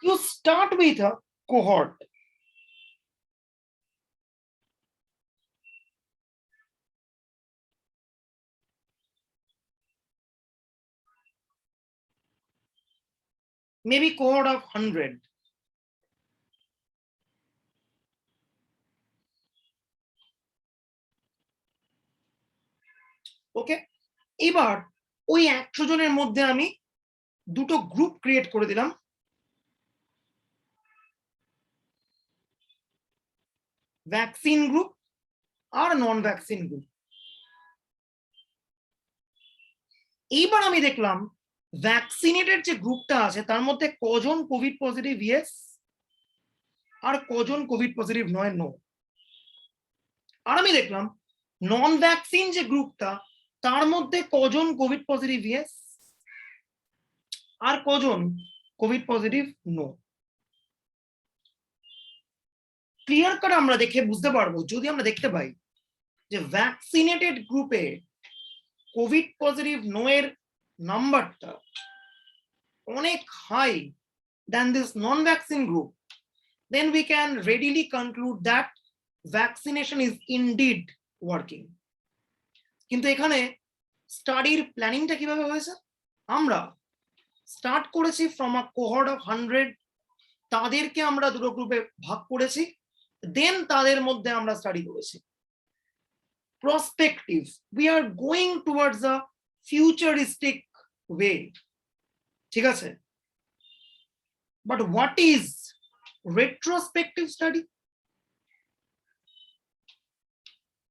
You start with a cohort. Maybe cohort of 100. ওকে, এবার ওই 100 জনের মধ্যে আমি দুটো গ্রুপ ক্রিয়েট করে দিলাম। ভ্যাকসিন গ্রুপ আর নন ভ্যাকসিন গ্রুপ। এইবার আমি দেখলাম ভ্যাকসিনেটেড যে গ্রুপটা আছে তার মধ্যে কজন কোভিড পজিটিভ ইয়েস আর কজন কোভিড পজিটিভ নয় নো। আর আমি দেখলাম নন ভ্যাকসিন যে গ্রুপটা তার মধ্যে কজন কোভিড পজিটিভ ইয়েস আর কজন Covid positive no. Clear cut আমরা দেখে বুঝতে পারবো যদি আমরা দেখতে পাই যে ভ্যাকসিনেটেড গ্রুপে কোভিড পজিটিভ নো এর নাম্বারটা অনেক high than this non-vaccine group, then we can readily conclude that vaccination is indeed working. কিন্তু এখানে স্টাডির প্ল্যানিংটা কিভাবে হয়েছে? আমরা স্টার্ট করেছি ফ্রম আ কোহর্ট অফ 100, তাদেরকে আমরা দুটো গ্রুপে ভাগ করেছি, দেন তাদের মধ্যে আমরা স্টাডি করেছি। Prospective, we are going towards a futuristic way, ঠিক আছে? But what is retrospective study?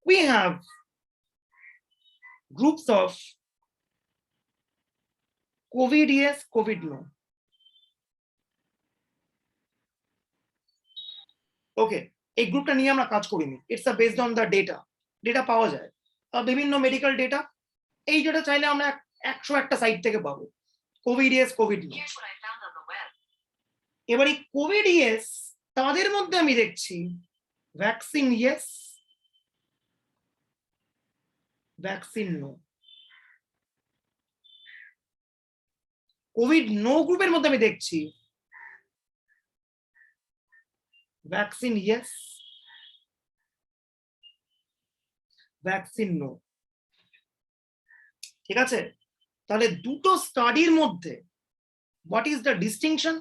We have groups of COVID yes, COVID no. Okay, এই গ্রুপটা নিয়ে আমরা কাজ করিনি। It's based on the data পাওয়া যায় বিভিন্ন মেডিকেল ডেটা। এই ডেটা চাইলে আমরা 101টা সাইট থেকে পাবো কোভিড ইয়েস কোভিড নো। এবার এই কোভিড ইয়েস তাদের মধ্যে আমি দেখছি vaccine yes vaccine no. Covid no গ্রুপের মধ্যে আমি দেখছি ভ্যাকসিন ইয়েস ভ্যাকসিন নো। ঠিক আছে, তাহলে দুটো স্টাডির মধ্যে what is the distinction?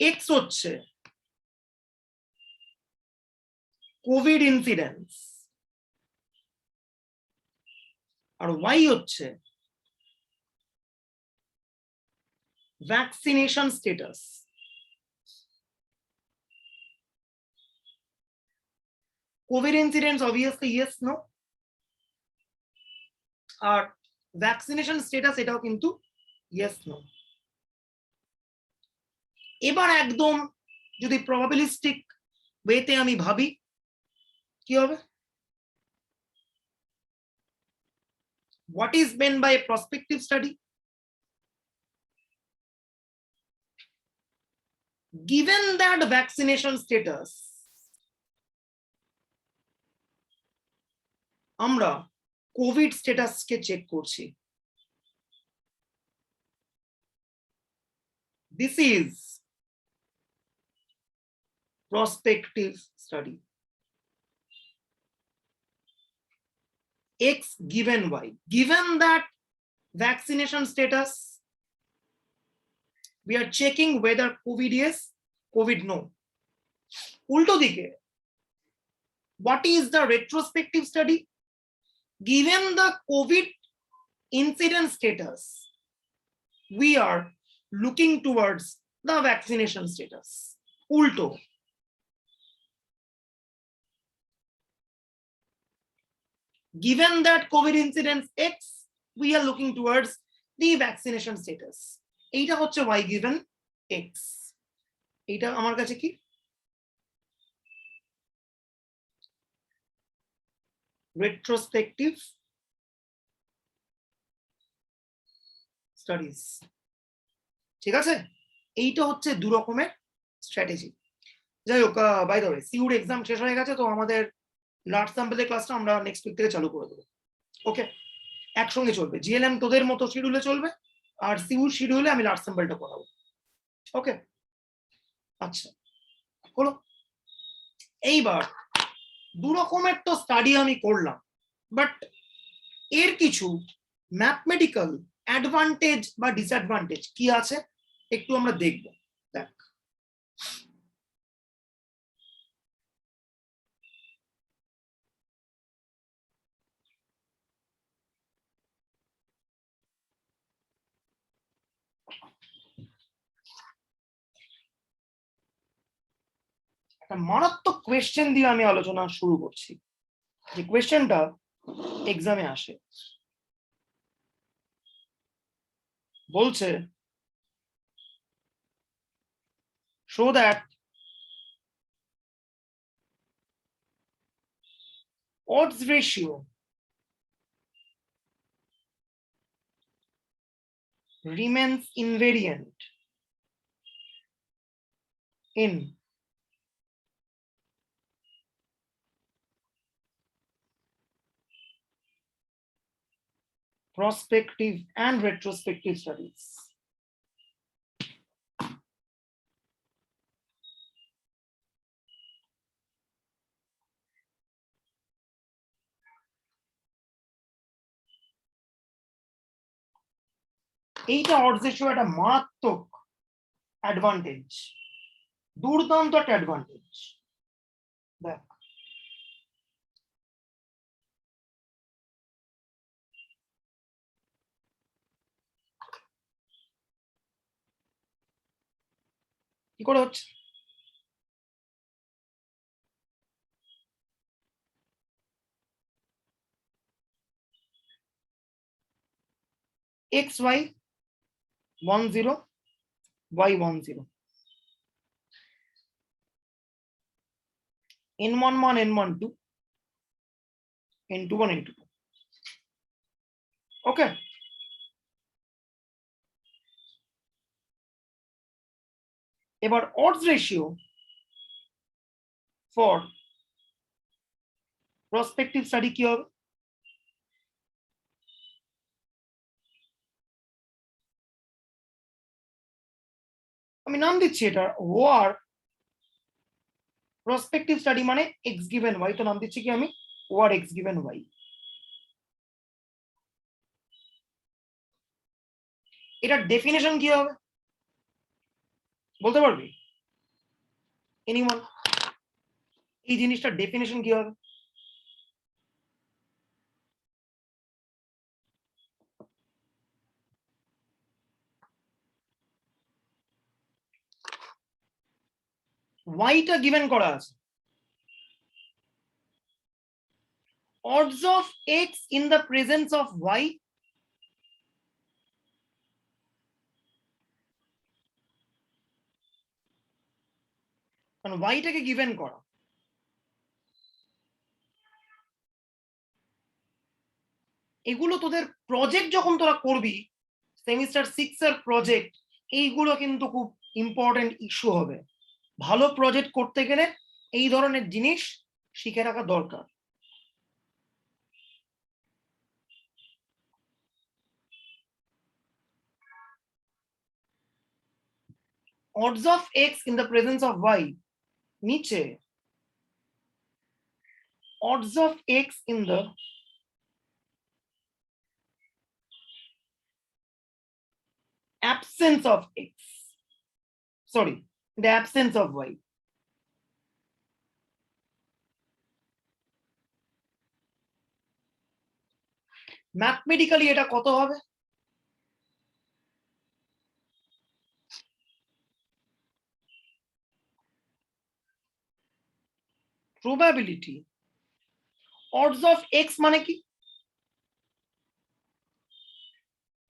X হচ্ছে কোভিড ইনসিডেন্স আর ওয়াই হচ্ছে vaccination status. Covid incidence obviously yes no, আর ভ্যাকসিনেশন স্টেটাস এটাও কিন্তু ইয়েস নো। এবার একদম যদি প্রবাবিলিস্টিক ওয়েতে আমি ভাবি কি হবে? What is meant by a prospective study? Given that vaccination status, আমরা কোভিড স্ট্যাটাসকে চেক করছি। This is prospective study. X given Y. Given that vaccination status, we are checking whether COVID yes, COVID no. Ulto dike, what is the retrospective study? Given the COVID incident status, we are looking towards the vaccination status. Ulto. Given that COVID incidence X, we are looking towards the vaccination status. এইটা হচ্ছে Y given X. এইটা আমার কাছে কি? Retrospective studies. ঠিক আছে, এইটা হচ্ছে দু রকমের স্ট্র্যাটেজি। যাই হোক, বাই দ্য ওয়ে সিউড এক্সাম শেষ হয়ে গেছে, তো আমাদের লার্জ স্যাম্পলের ক্লাসটা আমরা নেক্সট উইক থেকে চালু করে দেবো। ওকে, একসঙ্গে চলবে। জিএলএম তোদের মতো শিডিউলে চলবে, আর সিউ শিডিউলে আমি লার্জ স্যাম্পলটা করাবো। ওকে, আচ্ছা হলো। এইবার দু রকমের তো স্টাডি আমি করলাম, বাট এর কিছু ম্যাথমেটিক্যাল অ্যাডভান্টেজ বা ডিসঅ্যাডভান্টেজ কি আছে একটু আমরা দেখব। দেখ, একটা মারাত্মক কোয়েশ্চেন দিয়ে আমি আলোচনা শুরু করছি, যে কোয়েশ্চেনটা এক্সামে আসে। বলছে show that odds ratio remains invariant in prospective and retrospective studies. এইটা odds ratio একটা মারাত্মক অ্যাডভান্টেজ, দুর্দান্ত একটা অ্যাডভান্টেজ। দেখ, কি করে হচ্ছে? এক্স ওয়াই 10 y 10, n1 মান n1 2, n2 মান n2। ওকে, এবার odds ratio for prospective study কি হবে? আমি নাম দিচ্ছি এটা ওয়ার প্রসপেক্টিভ স্টাডি, মানে এক্স গিভেন ওয়াই, তো নাম দিচ্ছি কি আমি ওয়ার এক্স গিভেন ওয়াই। এটার ডেফিনেশন কি হবে বলতে পারবি এনিওয়ান? এই জিনিসটার ডেফিনেশন কি হবে? ওয়াইটা গিভেন করা আছে, odds of x in the presence of y কারণ ওয়াইটাকে গিভেন করা। এগুলো তোদের প্রজেক্ট যখন তোরা করবি, সেমিস্টার 6 এর প্রজেক্ট, এইগুলো কিন্তু খুব ইম্পর্টেন্ট ইস্যু হবে। ভালো প্রজেক্ট করতে গেলে এই ধরনের জিনিস শিখে রাখা দরকার। odds of x in the presence of y, নিচে odds of x in the absence of x, sorry, the absence of y। Mathematically এটা কত হবে? প্রবাবিলিটি odds of x মানে কি?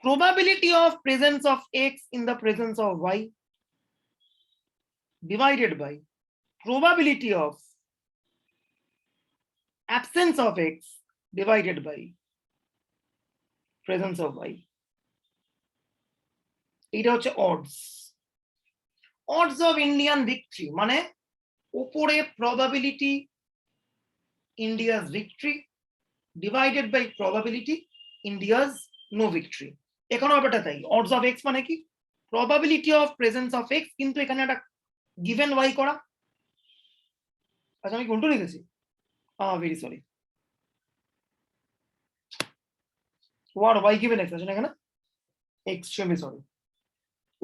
probability of presence of x in the presence of y divided by probability of absence of x divided by presence of y। এটা হচ্ছে odds। odds of Indian victory মানে উপরে probability India's victory divided by probability India's no victory। এখানে ব্যাপারটা তাই, odds of x মানে কি probability of presence of x, কিন্তু এখানে একটা given y করা। আচ্ছা আমি কি উল্টো লিখেছি? Very sorry, what y given x আছে না এখানে, extremely sorry,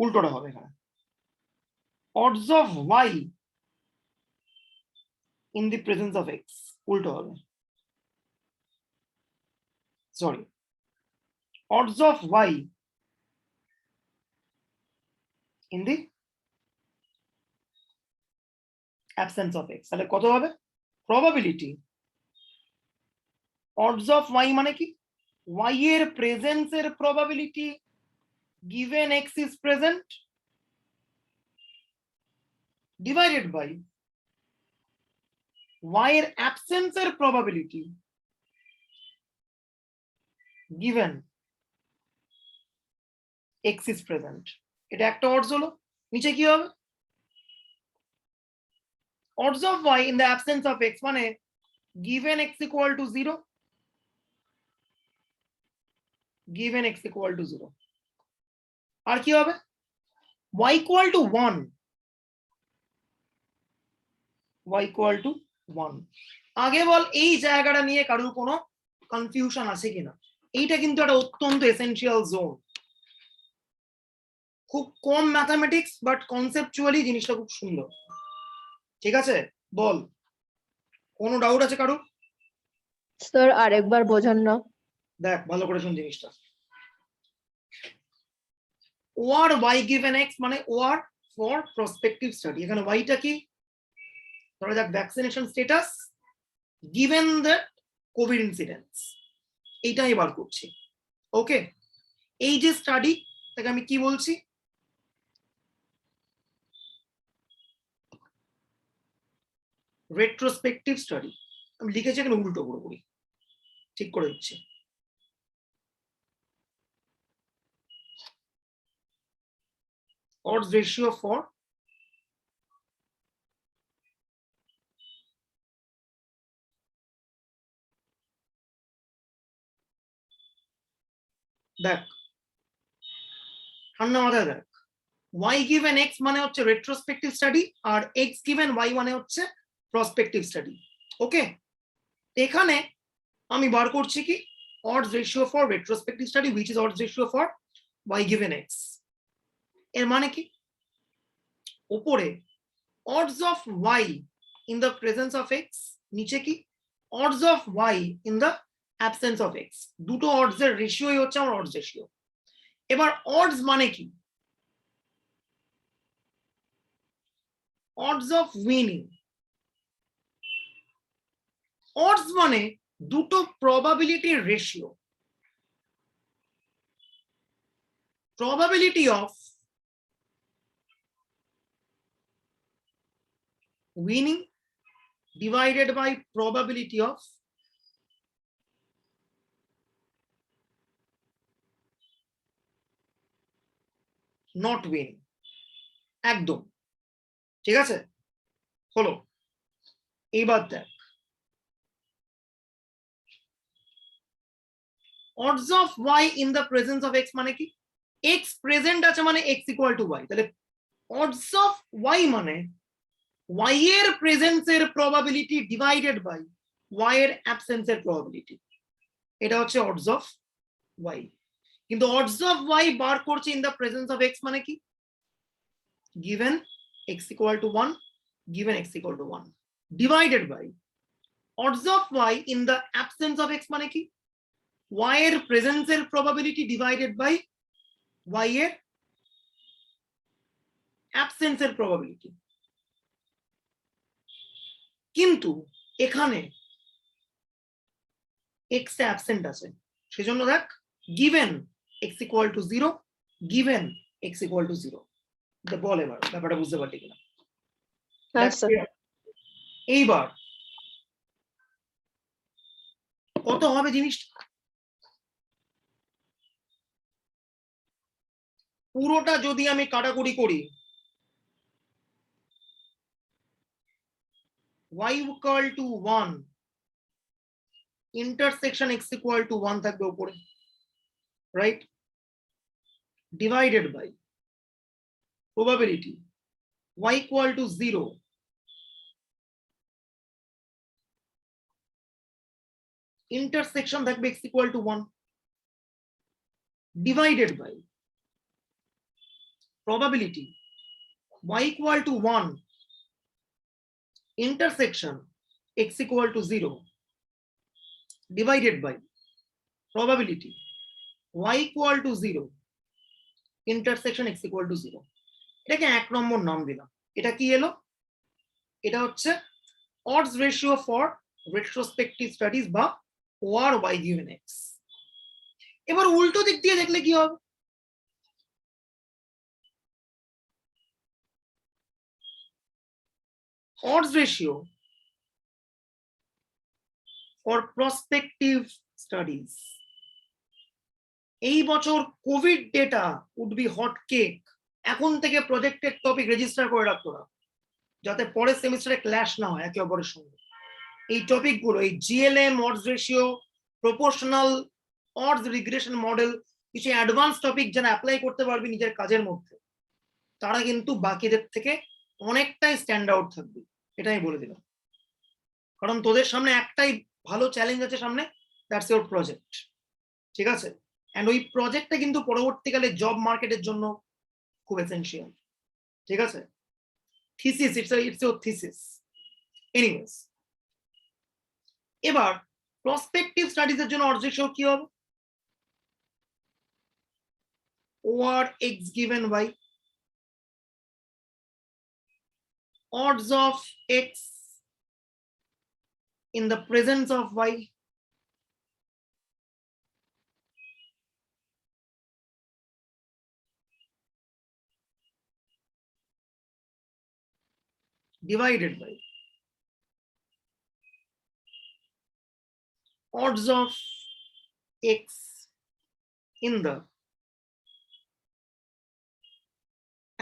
উল্টোটা হবে এখানে, odds of y in the presence of x, উল্টো হবে, sorry, odds of y in the absence of x, তাহলে কত হবে probability odds of y মানে কি y এর প্রেজেন্স এর probability given x is present divided by y এর absence এর probability given x is present। এটা একটা odds হলো, নিচে কি হবে odds of y in the absence of x মানে given x equal to 0, given x equal to 0, আর কি হবে y equal to 1, y equal to 1। আগে বল এই জায়গাটা নিয়ে কারোর কোনো কনফিউশন আছে কিনা? এইটা কিন্তু একটা অত্যন্ত এসেনশিয়াল জোন, খুব কম ম্যাথামেটিক্স বাট কনসেপচুয়ালি জিনিসটা খুব সুন্দর। ঠিক আছে, বল কোনো ডাউট আছে কারো? স্যার আরেকবার বোঝান না। দেখ ভালো করে শুন জিনিসটা, ওয়ার y given x মানে ওয়ার ফর প্রসপেক্টিভ স্টাডি। এখানে yটা কি, ধরা যাক vaccination status given the Covid incidence, এইটাই বার করছি। ওকে, এই যে স্টাডি তাকে আমি কি বলছি, রেট্রোস্পেক্টিভ স্টাডি। আমি লিখেছি এখানে উল্টো পুরোপুরি, ঠিক করে দিচ্ছি। odds ratio for দেখ ঠান্ডা মাথায় দেখ, y given x মানে হচ্ছে রেট্রোস্পেক্টিভ স্টাডি আর x given y মানে হচ্ছে প্রসপেক্টিভ স্টাডি। ওকে, এখানে আমি বার করছি কি odds ratio for retrospective study which is odds ratio for y given x। এর মানে কি, উপরে odds of y in the presence of x, নিচে কি odds of y in the absence of x, দুটো odds এর রেশিওই হচ্ছে আমার odds ratio। এবার odds মানে কি, odds of winning, odds মানে দুটো প্রবাবিলিটির ratio, probability of winning divided by probability of not winning। একদম ঠিক আছে, হলো। এইবার দেখ odds of y in the presence of x মানে কি, x প্রেজেন্ট আছে মানে x equal to y, তাহলে odds of y মানে y এর প্রেজেন্স এর প্রবাবিলিটি ডিভাইডেড বাই y এর অ্যাবসেন্স এর প্রবাবিলিটি, এটা হচ্ছে odds of y। কিন্তু odds of y বার করছে in the presence of x মানে কি, given x equal to 1, given x equal to 1 divided by odds of y in the absence of x মানে কি, y এর presence এর probability divided by y এর absence এর probability. কিন্তু এখানে x অ্যাবসেন্ট আছে, সেজন্য দেখ given x equal to 0, given x equal to 0। বল এবার ব্যাপারটা বুঝতে পারলি কিনা? এইবার কত হবে জিনিসটা, পুরোটা যদি আমি কাটাকুটি করি y equal to 1 intersection x equal to 1 থাকবে উপরে, right? divided by probability y equal to 0 intersection থাকবে x equal to 1 divided by probability y equal to 1 intersection x equal to 0 divided by probability y equal to 0 intersection x equal to 0 এটাকে এক নম্বর নাম দিলাম। এটা কি এলো? এটা হচ্ছে odds ratio for retrospective studies বা OR y given x। এবার উল্টো দিক দিয়ে দেখলে কি হবে? odds ratio for prospective studies এই বছর Covid data would be hot cake. এখন থেকে প্রজেক্টেড টপিক রেজিস্টার করে রাখতো না, যাতে পরের সেমিস্টারে ক্ল্যাশ না হয় একে অপরের সঙ্গে। এই টপিকগুলো, এই GLM, odds ratio, proportional, odds regression model, কিছু অ্যাডভান্স টপিক যারা অ্যাপ্লাই করতে পারবে নিজের কাজের মধ্যে, তারা কিন্তু বাকিদের থেকে অনেকটাই স্ট্যান্ড আউট থাকবে, এটা আমি বলে দিলাম। কারণ তোদের সামনে একটাই ভালো চ্যালেঞ্জ আছে সামনে, দ্যাটস ইওর প্রজেক্ট। ঠিক আছে? অ্যান্ড ওই প্রজেক্টটা কিন্তু পরবর্তীকালে জব মার্কেটের জন্য খুব এসেনশিয়াল। ঠিক আছে? Thesis, it's your thesis. Anyways, এবার প্রসপেক্টিভ স্টাডিজের জন্য odds ratio কি হবে? OR x given y, odds of x in the presence of y divided by odds of x in the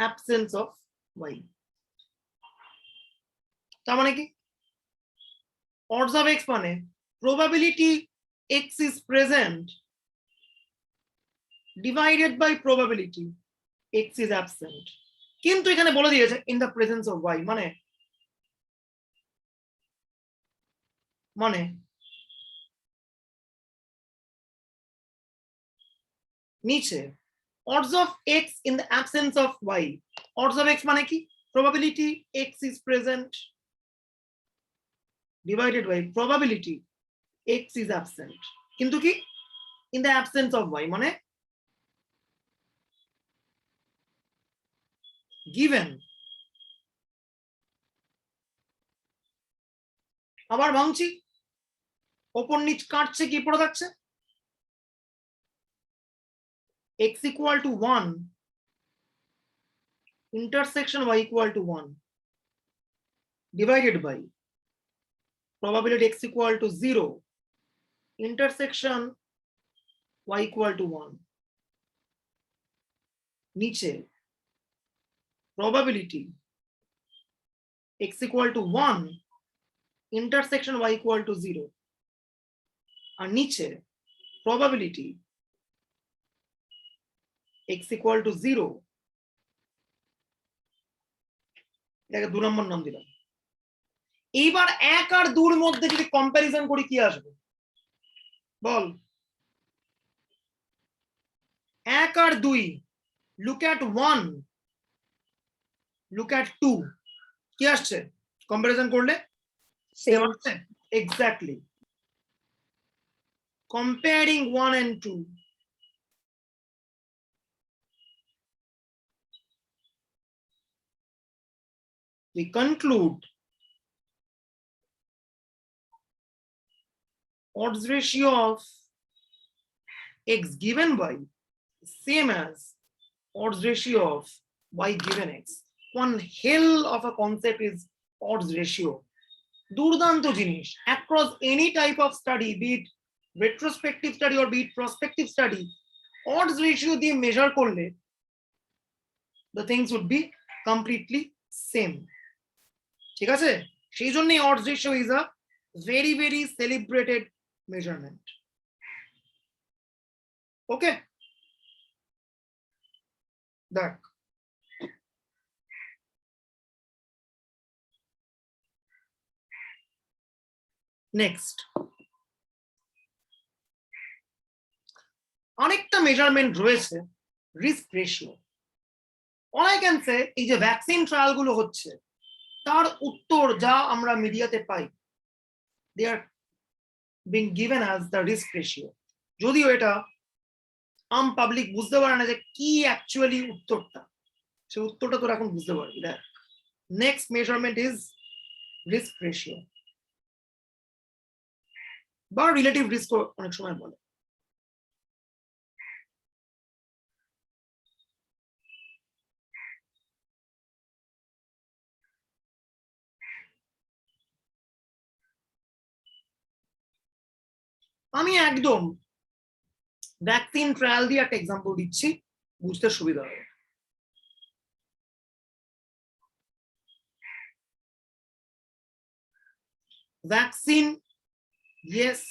absence of y। তার মানে কি? odds of x মানে probability x is present divided by probability x is absent। কিন্তু এখানে বলে দিয়েছে in the presence of y, মানে নিচে odds of x in the absence of y, odds of x মানে কি? probability x is present divided by probability x is absent, কিন্তু কি? in the absence of y মানে given। আবার ভাঙছি, ওপর নিচ কাটছে, কি পড়ে থাকছে? x equal to 1 intersection y equal to 1 divided by probability x equal to 0 intersection y equal to 1 নিচে probability x equal to 1 intersection y equal to 0 আর নিচে probability x equal to 0, এটাকে 2 নম্বর নাম দিলাম। এইবার 1 আর 2 এর মধ্যে যদি কম্পারিজন করি কি আসবে বল? 1 আর 2, look at 1, look at 2, কি আসছে কম্পারিজন করলে? সেম আসছে। Exactly. comparing 1 and 2, we conclude odds ratio of x given y same as odds ratio of y given x। one hell of a concept is odds ratio। দুর্দান্ত জিনিস। across any type of study, be it retrospective study or be it prospective study, odds ratio দিয়ে measure করলে the things would be completely same। ঠিক আছে? সেই জন্যই odds ratio is a very very celebrated measurement। ওকে? দেখ next অনেকটা measurement রয়েছে risk ratio. All I can say, এই যে ভ্যাকসিন ট্রায়াল গুলো হচ্ছে তার উত্তর যা আমরা মিডিয়াতে পাই, they are being given as the risk ratio. যদিও এটা আম পাবলিক বুঝতে পারে না যে কি অ্যাকচুয়ালি উত্তরটা, সেই উত্তরটা তোরা এখন বুঝতে পারবি। দেখ next measurement is risk ratio বা রিলেটিভ রিস্ক অনেক সময় বলে। আমি একদম ভ্যাকসিন ট্রায়াল দিয়ে একটা এক্সাম্পল দিচ্ছি, বুঝতে সুবিধা হবে। Vaccine yes,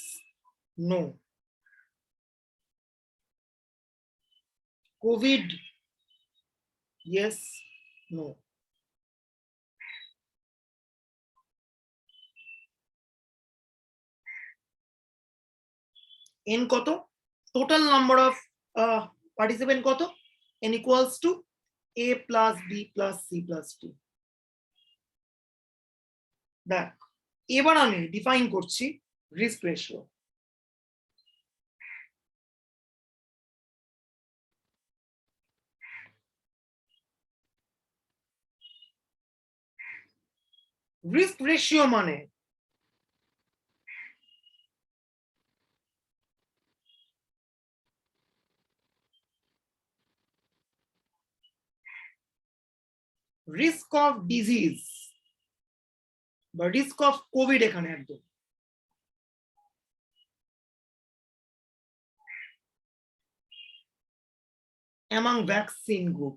no. COVID yes, no. n কত, total number of participant কত, n equals to a plus b plus c plus d। দেখ এবার আমি ডিফাইন করছি রিস্ক রেশিও। রিস্ক রেশিও মানে রিস্ক অফ ডিজিজ বা রিস্ক অফ কোভিড এখানে একদম among vaccine group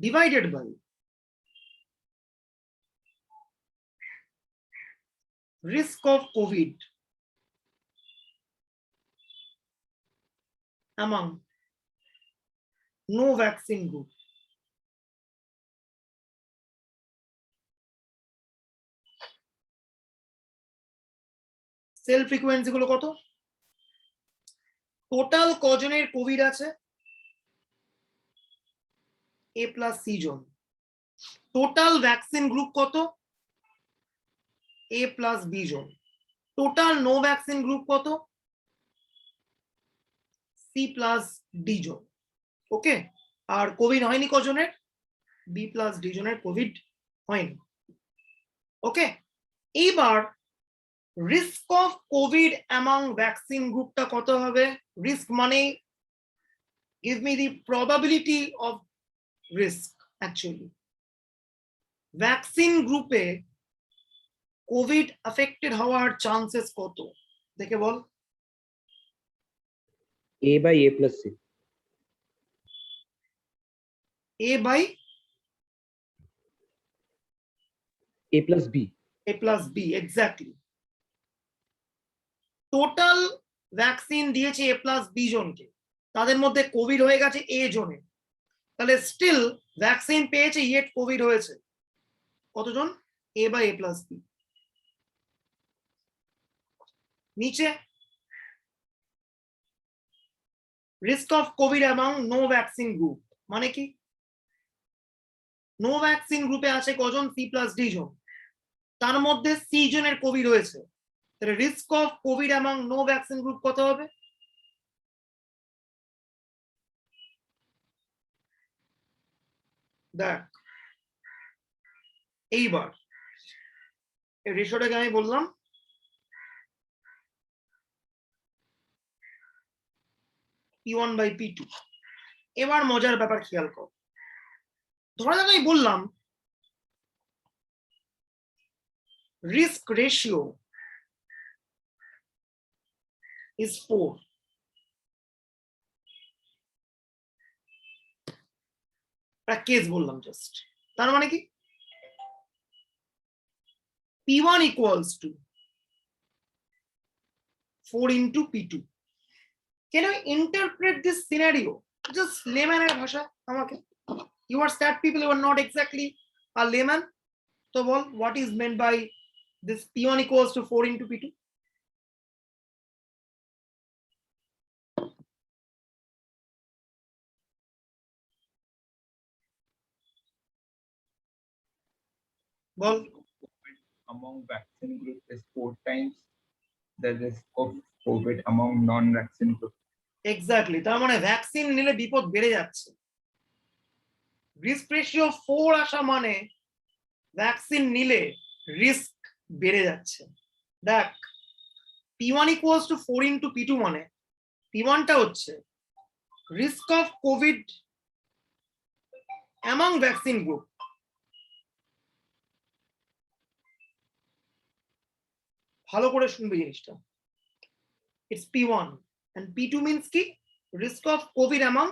divided by risk of COVID among no vaccine group। Cell frequency গুলো কত, টোটাল কজনের কোভিড আছে এ প্লাস সি জন, টোটাল ভ্যাকসিন গ্রুপ কত এ প্লাস বি জন, টোটাল নো ভ্যাকসিন গ্রুপ কত সি প্লাস ডি জন। Okay, আর কোভিড হয়নি কজনের, বি প্লাস ডি জনের কোভিড হয়নি। ওকে, এইবার risk of Covid among vaccine গ্রুপটা কত হবে, রিস্ক মানে give me the probability of risk actually। Vaccine গ্রুপে কোভিড অ্যাফেক্টেড হওয়ার চান্সেস কত দেখে বল। a by a plus c, a by a plus b, a plus b exactly। Total vaccine দিয়েছে এ plus B জনকে, তাদের মধ্যে কোভিড হয়ে গেছে এ জনে, তাহলে স্টিল ভ্যাকসিন পেয়েছে ইয়েট কোভিড হয়েছে কতজন, A by A plus B. নিচে risk of Covid among no vaccine group মানে কি, নো ভ্যাকসিন গ্রুপে আছে কজন সি প্লাস ডি জন, তার মধ্যে সি জনের কোভিড হয়েছে, তাহলে risk of Covid among no vaccine group কত হবে, দেখ এইবার এই রেশিওটাকে আমি বললাম P1 বাই P2। এবার মজার ব্যাপার খেয়াল কর, ধরা যাক আমি বললাম রিস্ক রেশিও is 4, একটা কেস বললাম জাস্ট, তার মানে কি P1 equals to 4 into P2। Can you interpret this scenario? Just layman এর ভাষা আমাকে। You are stat people, you are not exactly a layman. So what is meant by this P1 equals to 4 into P2? Bol. Among vaccine group is 4 times the risk of COVID among non-vaccine group. Exactly. তার মানে vaccine নিলে বিপদ বেড়ে যাচ্ছে। Risk ratio 4 আসা মানে vaccine নিলে risk বেড়ে যাচ্ছে। দেখ P1 equals to 4 into P2 মানে P1 টা হচ্ছে risk of Covid among vaccine group. ভালো করে শুনবে জিনিসটা। It's P1 and P2 means কি risk of COVID among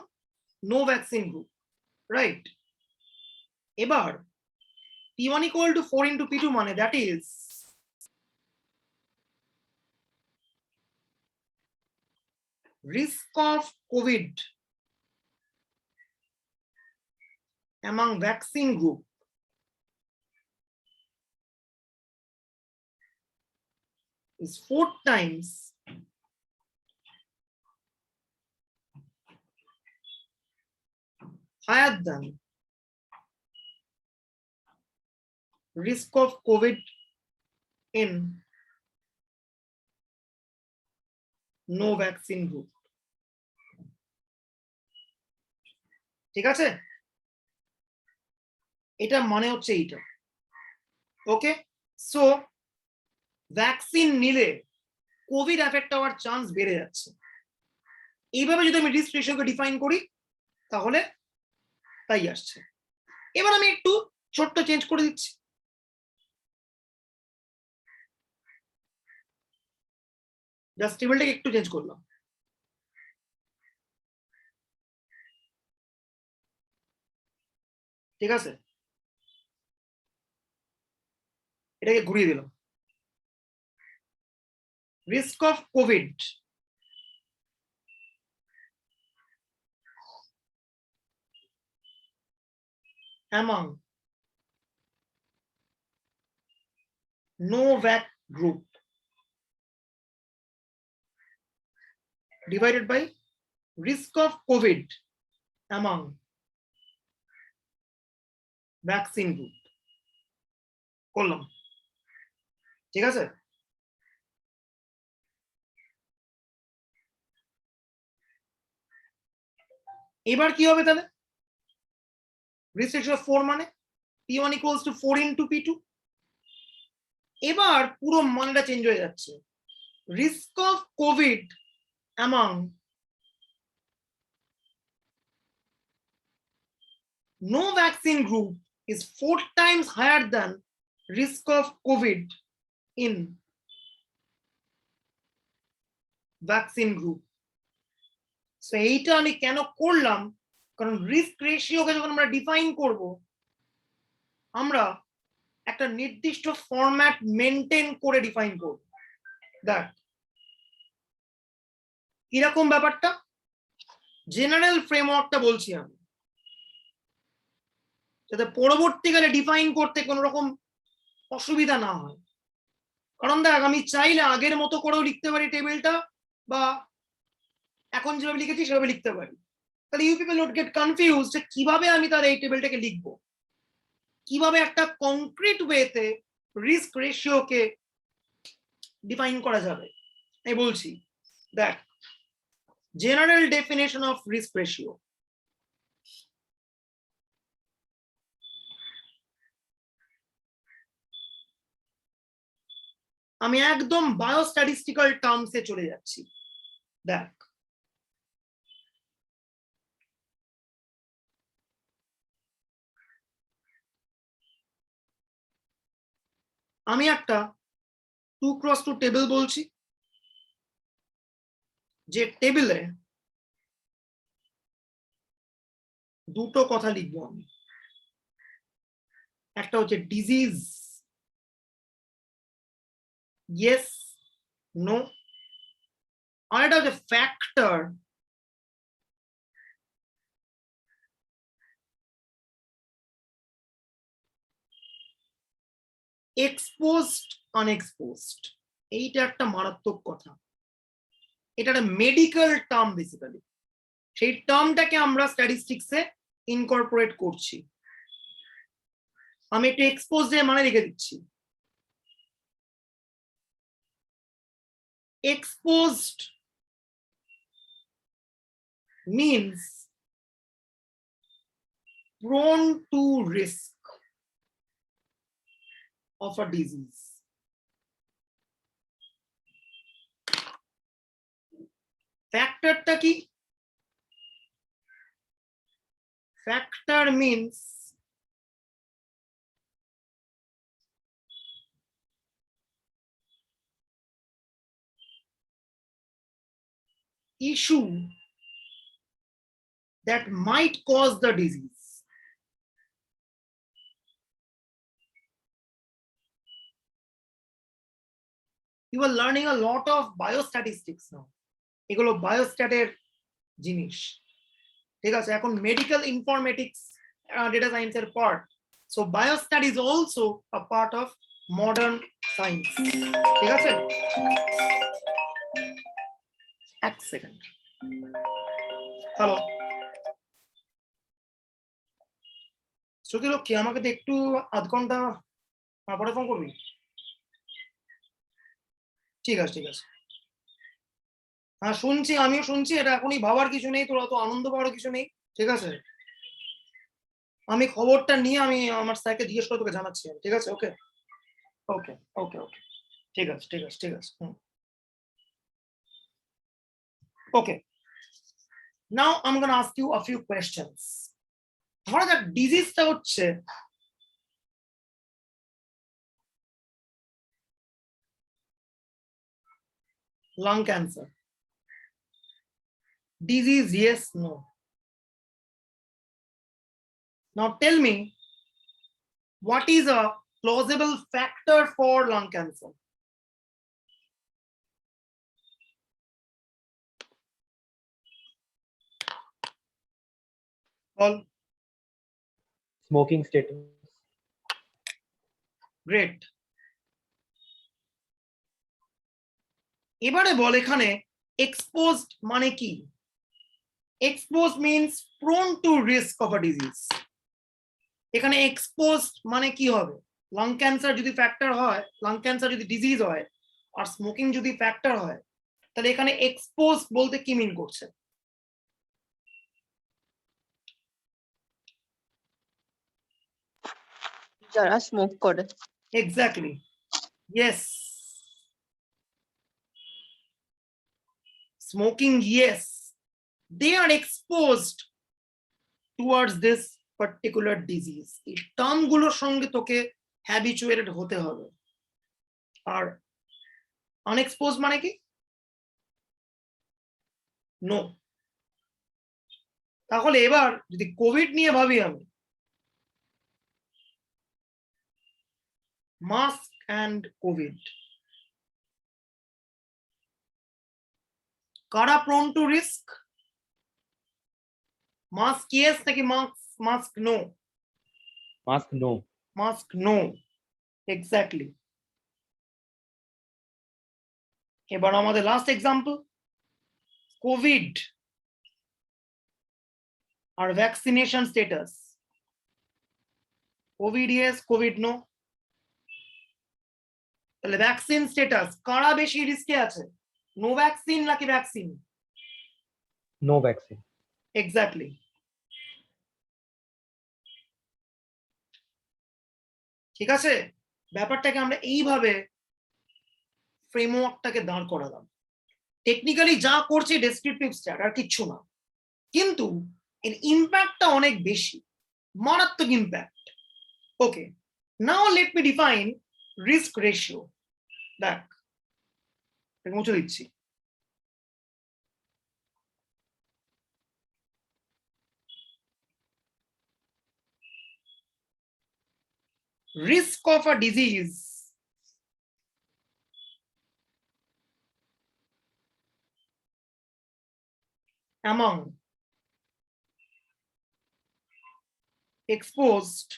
no vaccine group, right? এবার P1 equal to 4 into P2 মানে that is risk of COVID among vaccine group is 4 times higher than risk of COVID in no vaccine group. ঠিক আছে, এটা মানে হচ্ছে এইটা। ওকে, so vaccine নিলে Covid effect হওয়ার চান্স বেড়ে যাচ্ছে। এইভাবে যদি আমি রিস্ক রেশিওকে ডিফাইন করি তাহলে তাই আসছে। এবার আমি একটু ছোট্ট চেঞ্জ করে দিচ্ছি। জাস্ট টেবিলটাকে একটু চেঞ্জ করলাম। ঠিক আছে, এটাকে ঘুরিয়ে দিলাম। Risk of Covid among no vac group divided by risk of COVID among vaccine group করলাম। ঠিক আছে, এবার কি হবে তাহলে? risk ratio 4 মানে P1 equals to 4 into P2। এবার পুরো মানটা চেঞ্জ হয়ে যাচ্ছে। risk of COVID among no vaccine group is 4 times higher than risk of COVID in vaccine group. So এইটা আমি কেন করলাম, কারণ রিস্ক রেশিওকে যখন আমরা ডিফাইন করব আমরা একটা নির্দিষ্ট ফরম্যাট মেনটেন করে ডিফাইন করব। দেখ কিরকম ব্যাপারটা, জেনারেল ফ্রেমওয়ার্কটা বলছি আমি, যাতে পরবর্তীকালে ডিফাইন করতে কোনো রকম অসুবিধা না হয়। কারণ দেখ আমি চাইলে আগের মতো করেও লিখতে পারি টেবিলটা, বা এখন যেভাবে লিখেছি সেভাবে লিখতে পারি। তাহলে you people would get confuse যে কিভাবে আমি তার এই টেবিলটাকে লিখবো, কিভাবে একটা কংক্রিট ওয়েতে রিস্ক রেশিওকে ডিফাইন করা যাবে। আমি বলছি, দেখ general definition of risk ratio. আমি একদম বায়োস্ট্যাটিস্টিক্যাল টার্মসে চলে যাচ্ছি। দেখ আমি একটা 2x2 টেবিল বলছি, যে টেবিলে দুটো কথা লিখবো আমি। একটা হচ্ছে ডিজিজ ইয়েস নো, আর এটা হচ্ছে ফ্যাক্টর, এক্সপোজড আনএক্সপোজড। এইটা একটা মারাত্মক কথা, এটা একটা মেডিকেল টার্ম বেসিক্যালি। সেই টার্মটাকে আমরা স্ট্যাটিস্টিক্সে ইনকর্পোরেট করছি। আমি একটু এক্সপোজড এর মানে লিখে দিচ্ছি। Exposed means prone to risk of a disease. ফ্যাক্টরটা কি? Factor means issue that might cause the disease. You are learning a lot of biostatistics now. এগুলো বায়োস্ট্যাটের জিনিস, ঠিক আছে? এখন মেডিকেল ইনফরমেটিক্স ডেটা সায়েন্সের part, so biostat is also a part of modern science, ঠিক আছে? এক সেকেন্ড, হ্যালো শ্রুতিলক্ষ্মী, আমাকে তো একটু আধ ঘন্টা পরে ফোন করবি? ঠিক আছে ঠিক আছে, হ্যাঁ শুনছি, আমিও শুনছি। এটা এখনই ভাবার কিছু নেই, তোরা তো আনন্দ পাওয়ার কিছু নেই, ঠিক আছে? আমি খবরটা নিয়ে আমি আমার স্যারকে জিজ্ঞেস করে তোকে জানাচ্ছি, ঠিক আছে? ওকে ওকে ওকে ওকে, ঠিক আছে ঠিক আছে ঠিক আছে। Okay, now I am gonna ask you a few questions. ধরা যাক ডিজিজটা হচ্ছে lung cancer. Disease, yes, no. Now tell me, what is a plausible factor for lung cancer? All Smoking status. great. এবারে বল এখানে exposed মানে কি? Exposed means prone to risk of a disease. এখানে exposed মানে কি হবে? লাং ক্যান্সার যদি factor হয়, লাং ক্যান্সার যদি ডিজিজ হয়, আর স্মোকিং যদি ফ্যাক্টর হয়, তাহলে এখানে exposed বলতে কি মিন করছে? যারা স্মোক করে। Exactly. Yes. Smoking, yes. They are exposed towards this particular disease. এই টার্মগুলোর সঙ্গে তোকে হ্যাবিচুয়েটেড হতে হবে। আর আনএক্সপোজ মানে কি? নো। তাহলে এবার যদি কোভিড নিয়ে ভাবি আমি, মাস্ক অ্যান্ড কোভিড, কারা prone to risk? Mask yes নাকি mask no? Mask, no. Mask no, exactly. এবার আমাদের লাস্ট এক্সাম্পল, কোভিড আর vaccination status. Covid yes, covid no. তাহলে ভ্যাকসিন স্টেটাস, কারা বেশি রিস্কে আছে? নো ভ্যাকসিন নাকি ভ্যাকসিন? No vaccine. এক্স্যাক্টলি। ঠিক আছে, ব্যাপারটাকে আমরা এইভাবে ফ্রেমওয়ার্কটাকে দাঁড় করালাম। টেকনিক্যালি যা করছে ডেসক্রিপটিভ স্ট্যাট, আর কিচ্ছু না, কিন্তু এর ইম্প্যাক্টটা অনেক বেশি, মারাত্মক impact. Okay, now let me define risk ratio. দেখ, মুছে দিচ্ছি। Risk of a disease among exposed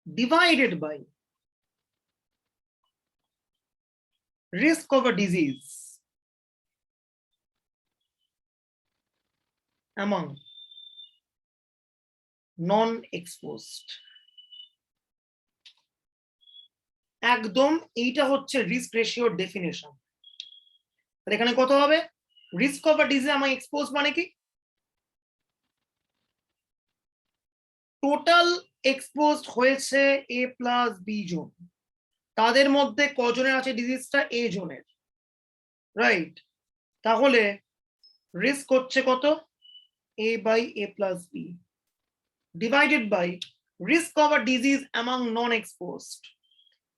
divided by risk of a disease among non-exposed. একদম এইটা হচ্ছে রিস্ক রেশিওর ডেফিনেশন। এখানে কত হবে? Risk of a disease among exposed মানে কি? টোটাল এক্সপোজড হয়েছে এ প্লাস বি জন, তাদের মধ্যে কজনের আছে ডিজিজটা? এ জনের, রাইট? তাহলে রিস্ক হচ্ছে কত? A by A plus B divided by risk of a disease among non exposed.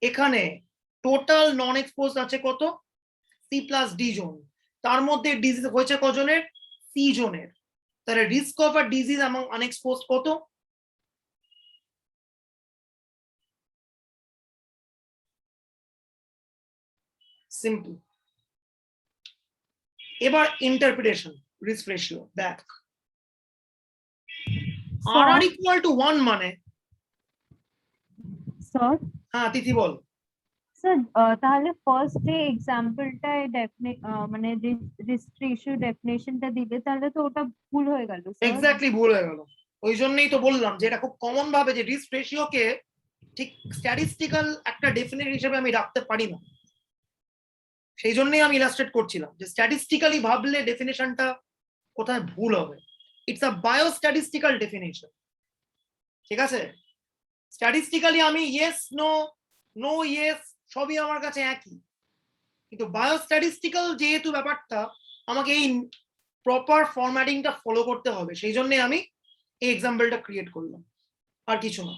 এখানে টোটাল নন এক্সপোজড আছে কত? সি প্লাস ডি জন, তার মধ্যে ডিজিজ হয়েছে কজনের? সি জনের। তাহলে risk of a disease among আনএক্সপোজড কত? সিম্পল। এবার ইন্টারপ্রিটেশন রিস্ক রেশিও দেখ, আর আর ইকুয়াল টু 1 মানে, স্যার হ্যাঁ তিথি বল। স্যার তাহলে ফার্স্ট যে এক্সাম্পলটা মানে রিস্ক রেশিও ডেফিনেশনটা দিলে তাহলে তো ওটা ভুল হয়ে গেল স্যার। এক্স্যাক্টলি ভুল হয়ে গেল। ওই জন্যই তো বললাম যে এটা খুব কমন ভাবে যে রিস্ক রেশিওকে ঠিক স্ট্যাটিস্টিক্যাল একটা ডেফিনেশন হিসেবে আমি রাখতে পারি না। সেই জন্যই আমি ইলাস্ট্রেট করছিলাম যে স্ট্যাটিস্টিক্যালি ভাবলে ডেফিনেশনটা কোথায় ভুল হবে। ইটস আ বায়োস্ট্যাটিস্টিক্যাল ডেফিনেশন, ঠিক আছে? স্ট্যাটিস্টিক্যালি আমি ইয়েস নো, নো ইয়েস সবই আমার কাছে একই, কিন্তু বায়োস্ট্যাটিস্টিক্যাল যেহেতু ব্যাপারটা আমাকে এই প্রপার ফরম্যাটিংটা ফলো করতে হবে, সেই জন্য আমি এই এক্সাম্পলটা ক্রিয়েট করলাম, আর কিছু না।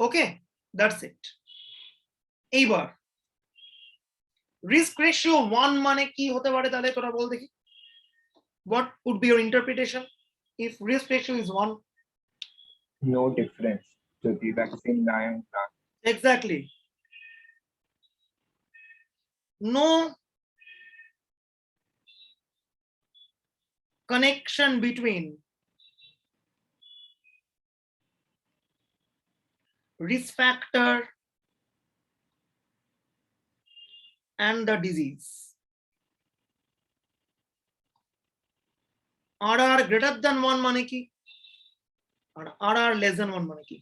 ওকে, দ্যাটস ইট। এইবার রিস্ক রেশিও 1 মানে কি হতে পারে তাহলে তোরা বল দেখি। What would be your interpretation if risk ratio is 1? No difference to the vaccine lion plant. Exactly. No connection between risk factor and the disease. RR greater than 1 মানে কি? আর RR less than 1 মানে কি?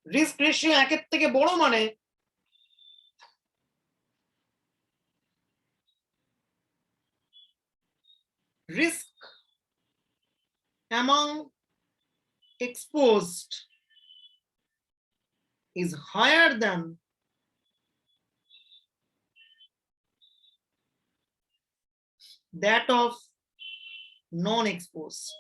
Risk ratio 1 এর থেকে বড় মানে risk among exposed is higher than that of non-exposed.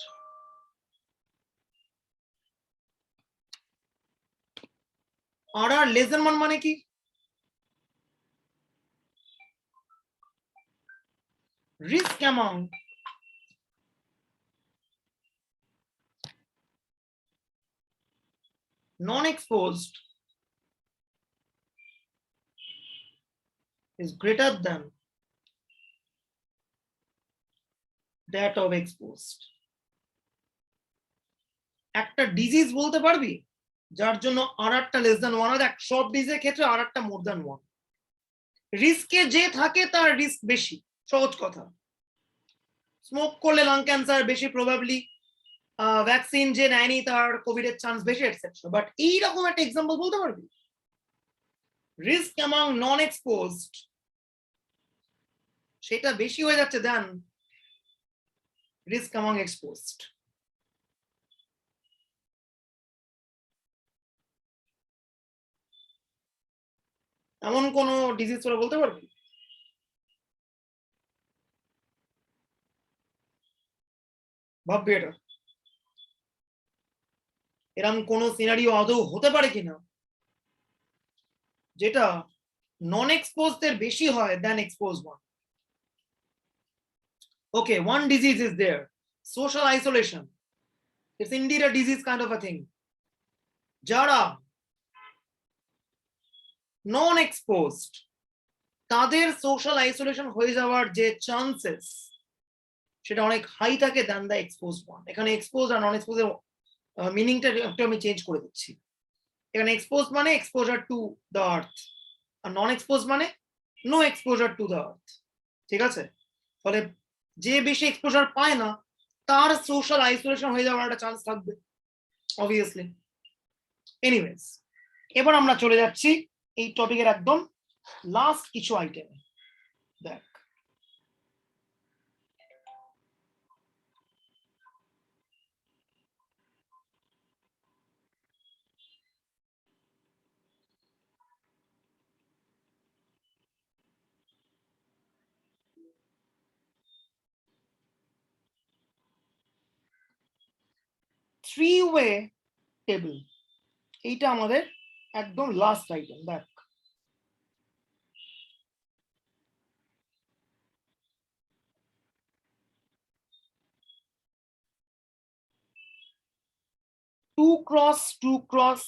RR less than 1 মানে কি? Risk among non-exposed is greater than that of exposed. একটা ডিজিজ বলতে পারবি যার জন্য আরআরটা লেস দ্যান 1 হয়? সব ডিজিজের ক্ষেত্রে আরআরটা মোর দ্যান 1। রিস্কে যে থাকে তার রিস্ক বেশি, সহজ কথা। স্মোক করলে লাং ক্যান্সার বেশি প্রবাবলি, ভ্যাকসিন যে নেয়নি তার কোভিড এর চান্স বেশি, এটসেট্রা। বাট এইরকম একটা এক্সাম্পল বলতে পারবি? রিস্ক অ্যামং নন এক্সপোজড সেটা বেশি হয়ে যাচ্ছে দেন রিস্ক অ্যামং এক্সপোজড। এমন কোন ডিজিজ তোরা বলতে পারবি? ভাববি এটা, এরকম কোন সিনারিও আদৌ হতে পারে কিনা যেটা নন এক্সপোজড এর বেশি হয় then exposed one. Okay, one disease is there, social isolation. It's indeed a disease kind of a thing. যারা non exposed তাদের সোশ্যাল আইসোলেশন হয়ে যাওয়ার যে চান্সেস সেটা অনেক হাই থাকে দ্যান দ্য এক্সপোজ ওয়ান। এখানে এক্সপোজ আর নন এক্সপোজ এর মিনিংটা একটু আমি চেঞ্জ করে দিচ্ছি। এখানে এক্সপোজ মানে এক্সপোজার টু দ্য আর্থ, আর নন এক্সপোজ মানে no exposure to the earth. ঠিক আছে, ফলে যে বেশি এক্সপোজার পায় না তার সোশ্যাল আইসোলেশন হয়ে যাওয়ার একটা চান্স থাকবে অবভিয়াসলি। এনিওয়েজ, এবার আমরা চলে যাচ্ছি এই টপিকের একদম লাস্ট কিছু আইটেম। দেখ, থ্রি ওয়ে টেবিল, এইটা আমাদের একদম লাস্ট আইটেম। দেখ, টু ক্রস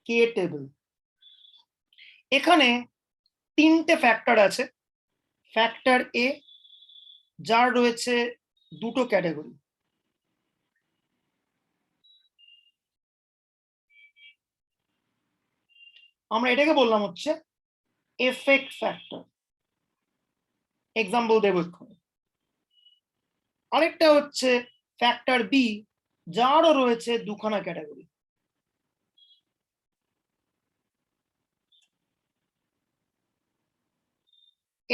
কে টেবিল। এখানে তিনটে ফ্যাক্টর আছে। ফ্যাক্টর এ, যার রয়েছে দুটো ক্যাটাগরি। আমরা এটাকে বললাম হচ্ছে এফেক্ট ফ্যাক্টর। এক্সাম্পল দেব এক্ষুনি। আরেকটা হচ্ছে ফ্যাক্টর বি, যারও রয়েছে দুখানা ক্যাটাগরি।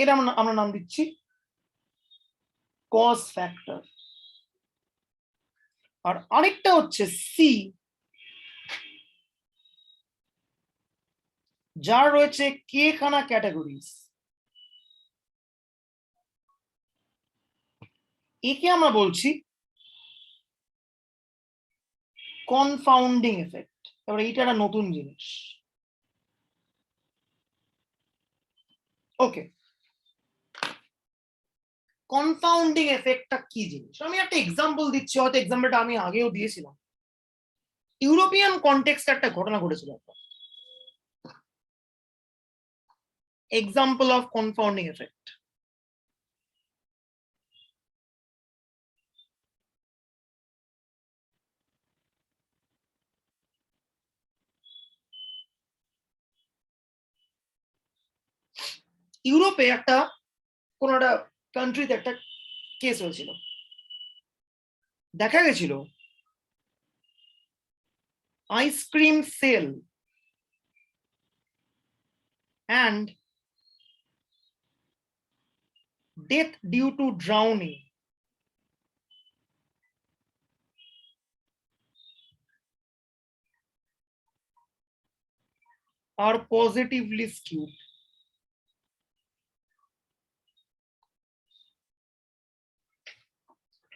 এর আমরা নাম দিচ্ছি কজ ফ্যাক্টর। আর আরেকটা হচ্ছে সি, যার রয়েছে কে খানা ক্যাটাগরিজ। একে আমরা বলছি কনফাউন্ডিং এফেক্ট। এবার এইটা একটা নতুন জিনিস। ওকে, কনফাউন্ডিং এফেক্টটা কি জিনিস আমি একটা এক্সাম্পল দিচ্ছি, হয়তো এক্সাম্পলটা আমি আগেও দিয়েছিলাম। ইউরোপিয়ান কনটেক্সটে একটা ঘটনা ঘটেছিল। Example of confounding effect. ইউরোপে একটা কোন একটা কান্ট্রিতে একটা কেস হয়েছিল। দেখা গেছিল ice cream sale and death due to drowning are positively skewed.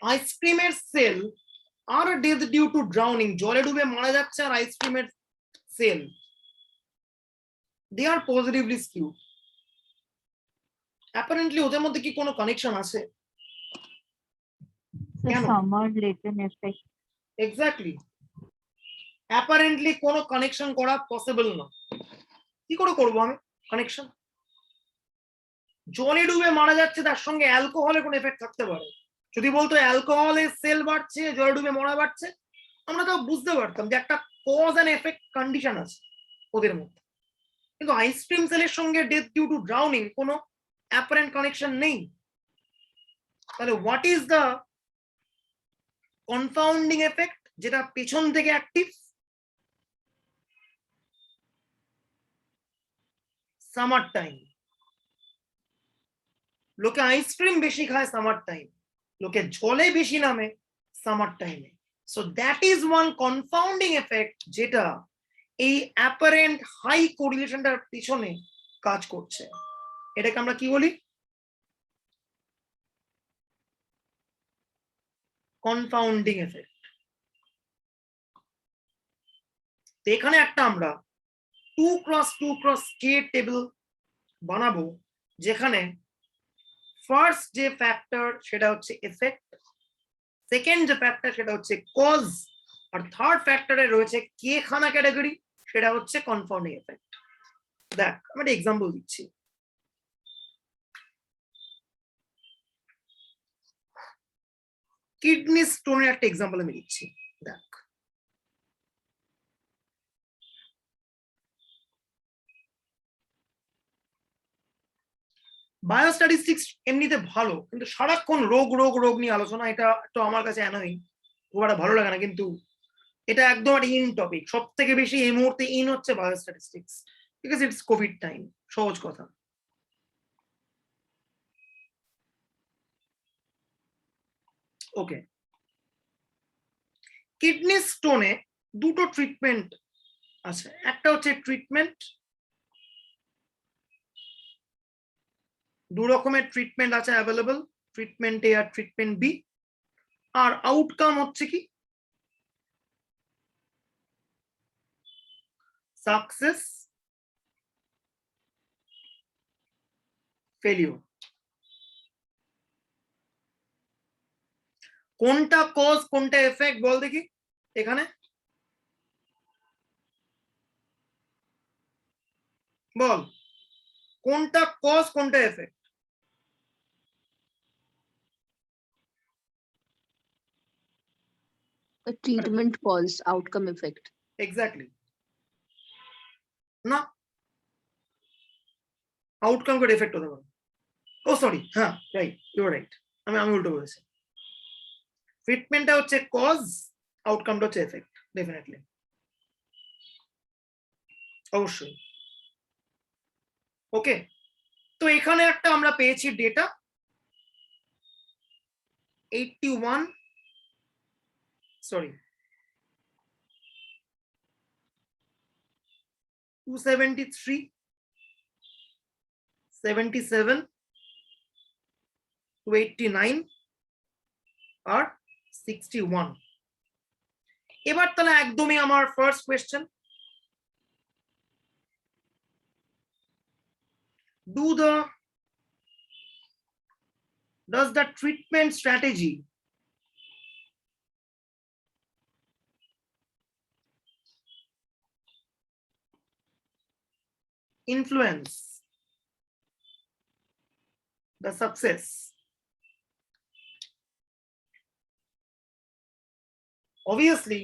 আইসক্রিমের সেল আর ডেথ ডিউ টু ড্রাউনিং, জলে ডুবে মারা যাচ্ছে, আর আইসক্রিমের sale, they are positively skewed. Apparently ওদের মধ্যে কি কোনো কানেকশন আছে? কেন? Summer latent effect. Exactly, apparently কোনো কানেকশন করা পসিবল না। কি করে করবো আমি কানেকশন? জলে ডুবে মারা যাচ্ছে, তার সঙ্গে অ্যালকোহলের কোনো এফেক্ট থাকতে পারে। যদি বলতো অ্যালকোহলের সেল বাড়ছে, জলে ডুবে মরা বাড়ছে, আমরা তো বুঝতে পারতাম যে একটা কজ এন্ড এফেক্ট কন্ডিশন আছে ওদের মধ্যে। কিন্তু আইসক্রিম সেলের সঙ্গে ডেথ ডিউ টু ড্রাউনিং কোনো অ্যাপারেন্ট কানেকশন নেই। তাহলে হোয়াট ইজ দ্য কনফাউন্ডিং এফেক্ট যেটা পেছন থেকে অ্যাক্টিভ? Summer time. লোকে আইসক্রিম বেশি খায় সামার টাইম, লোকে জলে বেশি নামে সামার টাইমে। So that is one confounding effect যেটা এই অ্যাপারেন্ট হাই কোরিলেশনটার পিছনে কাজ করছে। এটাকে আমরা কি বলি? কনফাউন্ডিং এফেক্ট। এখানে একটা আমরা 2x2x টেবিল বানাবো, যেখানে ফার্স্ট যে ফ্যাক্টর সেটা হচ্ছে এফেক্ট, সেকেন্ড যে ফ্যাক্টর সেটা হচ্ছে কজ, আর থার্ড ফ্যাক্টরে রয়েছে কে খানা ক্যাটাগরি, সেটা হচ্ছে কনফাউন্ডিং এফেক্ট। দেখ আমি একটা এক্সাম্পল দিচ্ছি। কিডনি স্টোনের একটা এক্সাম্পল আমি দিচ্ছি, দেখ। বায়োস্ট্যাটিস্টিক্স এমনিতে ভালো, কিন্তু সারাক্ষণ রোগ রোগ রোগ নিয়ে আলোচনা, এটা তো আমার কাছে অ্যানোয়িং, খুব একটা ভালো লাগে না। কিন্তু এটা একদম একটা ইন টপিক, সব থেকে বেশি এই মুহূর্তে ইন হচ্ছে biostatistics, because it's Covid time. সহজ কথা। ওকে, কিডনি স্টোনে দুটো ট্রিটমেন্ট আছে। একটা হচ্ছে ট্রিটমেন্ট, দু রকমের ট্রিটমেন্ট আছে অ্যাভেলেবল, ট্রিটমেন্ট এ আর ট্রিটমেন্ট বি। আর আউটকাম হচ্ছে কি সাকসেস, ফেলিওর। কোনটা কজ কোনটা এফেক্ট বল দেখি এখানে, বল কোনটা কজ কোনটা effect? The treatment cause outcome effect. Exactly না, আউটকাম করে এফেক্ট হতে পারে। ও সরি, হ্যাঁ রাইট, ইউ আর রাইট, আমি উল্টো বলেছি। ট্রিটমেন্টটা হচ্ছে কজ, আউটকামটা হচ্ছে এফেক্ট, ডেফিনেটলি, অবশ্যই। ওকে, তো এখানে একটা আমরা পেয়েছি ডেটা 81, সরি 273, 77, 289 আর 61। এবার তাহলে একদমই আমার first question, does the treatment strategy influence the success? Obviously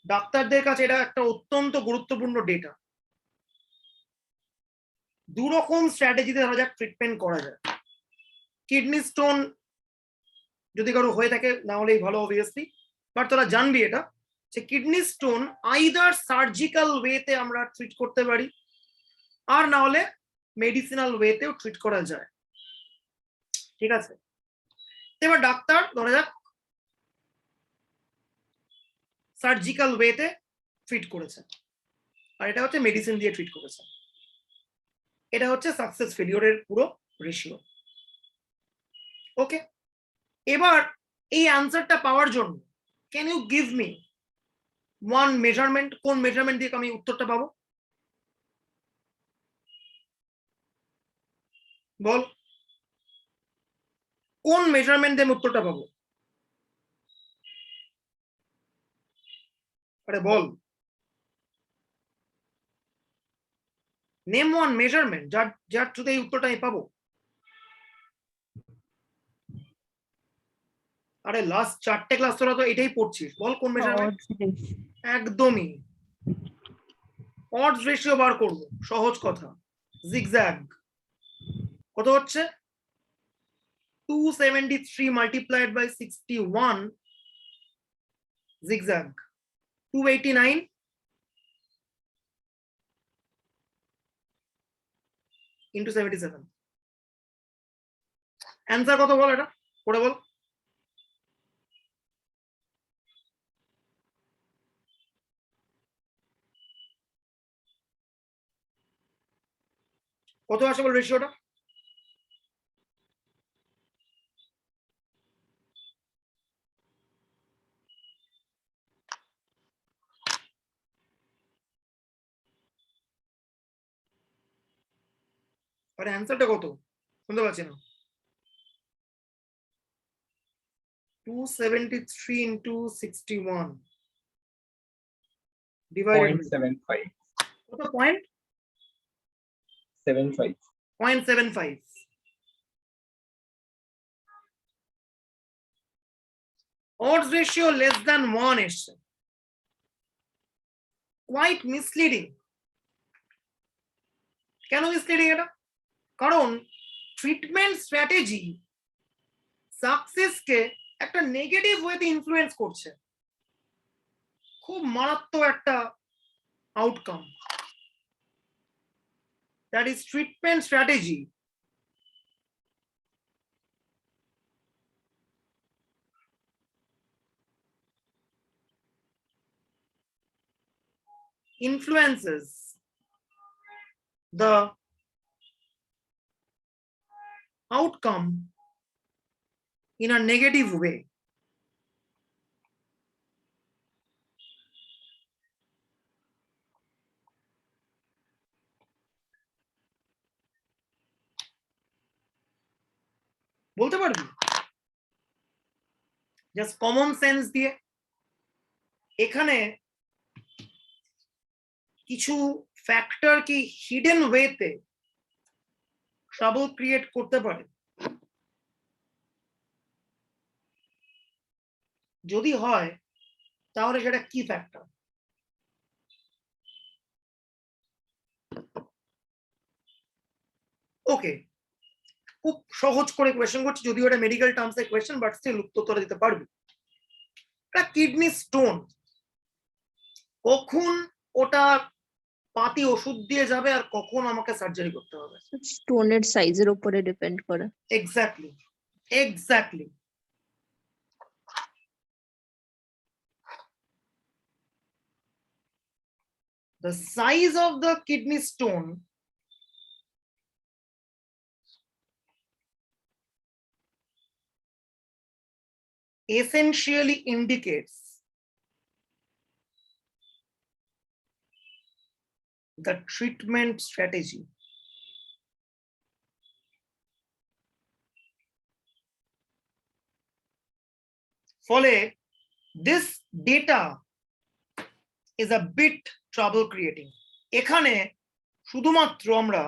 ডাক্তারদের কাছে এটা একটা অত্যন্ত গুরুত্বপূর্ণ ডেটা। দু রকম স্ট্র্যাটেজিতে ধরা যাক ট্রিটমেন্ট করা যায়। কিডনি স্টোন যদি কারো হয়ে থাকে, না হলেই ভালো অবভিয়াসলি, বাট তোরা জানবি এটা যে কিডনি স্টোন আইদার সার্জিক্যাল ওয়েতে আমরা ট্রিট করতে পারি, আর না হলে মেডিসিনাল ওয়েতেও ট্রিট করা যায়। ঠিক আছে, এবার ডাক্তার ধরা যাক সার্জিক্যাল ওয়েতে ট্রিট করেছে, আর এটা হচ্ছে মেডিসিন দিয়ে ট্রিট করেছে। এটা হচ্ছে সাকসেস ফেলিওরের পুরো রেশিও। ওকে, এবার এই অ্যান্সারটা পাওয়ার জন্য can you give me one measurement? কোন মেজারমেন্ট দিয়ে আমি উত্তরটা পাবো বল, কোন মেজারমেন্ট দিয়ে আমি উত্তরটা পাবো? আরে বল, নেম ওয়ান মেজারমেন্ট যার থ্রুতে এই উত্তরটা আমি পাবো। আরে লাস্ট 4টে ক্লাস তোরা তো এটাই পড়ছিস, বল কোন মেজারমেন্ট? Odds ratio. একদমই অডস রেশিও বার করব, সহজ কথা। জিগজ্যাগ কত হচ্ছে? 273 multiplied by 61, zigzag 289 into 77। Answer কত বল, এটা করে বল। কত আসে বল রেশিওটা? আরে অ্যান্সারটা কত শুনতে পাচ্ছি না। 273 into 61 divided by 0.75. কত point? 0.75. 0.75. Odds ratio less than 1 এসছে, quite misleading. কেন misleading এটা? কারণ ট্রিটমেন্ট স্ট্র্যাটেজি সাকসেসকে একটা নেগেটিভ ওয়েতে ইনফ্লুয়েন্স করছে, খুব মারাত্মক একটা outcome. That is treatment strategy influences the outcome in a negative way. বলতে পারবি জাস্ট কমন সেন্স দিয়ে? এখানে কিছু ফ্যাক্টর কি হিডেন ওয়েতে ট্রাবল ক্রিয়েট করতে পারে? যদি হয় তাহলে সেটা কি ফ্যাক্টর? ওকে, খুব সহজ করে কোয়েশ্চেন করছি, যদিও এটা মেডিকেল টার্মস এর কোয়েশ্চেন, বাট স্টিল উত্তরটা দিতে পারবি। কিডনি স্টোন, কখন ওটা পাতি ওষুধ দিয়ে যাবে আর কখন আমাকে সার্জারি করতে হবে? স্টোনের সাইজের উপরে ডিপেন্ড করে। Exactly, exactly. The size of the kidney stone essentially indicates the treatment strategy. ফলে this data is a bit trouble creating. এখানে শুধুমাত্র আমরা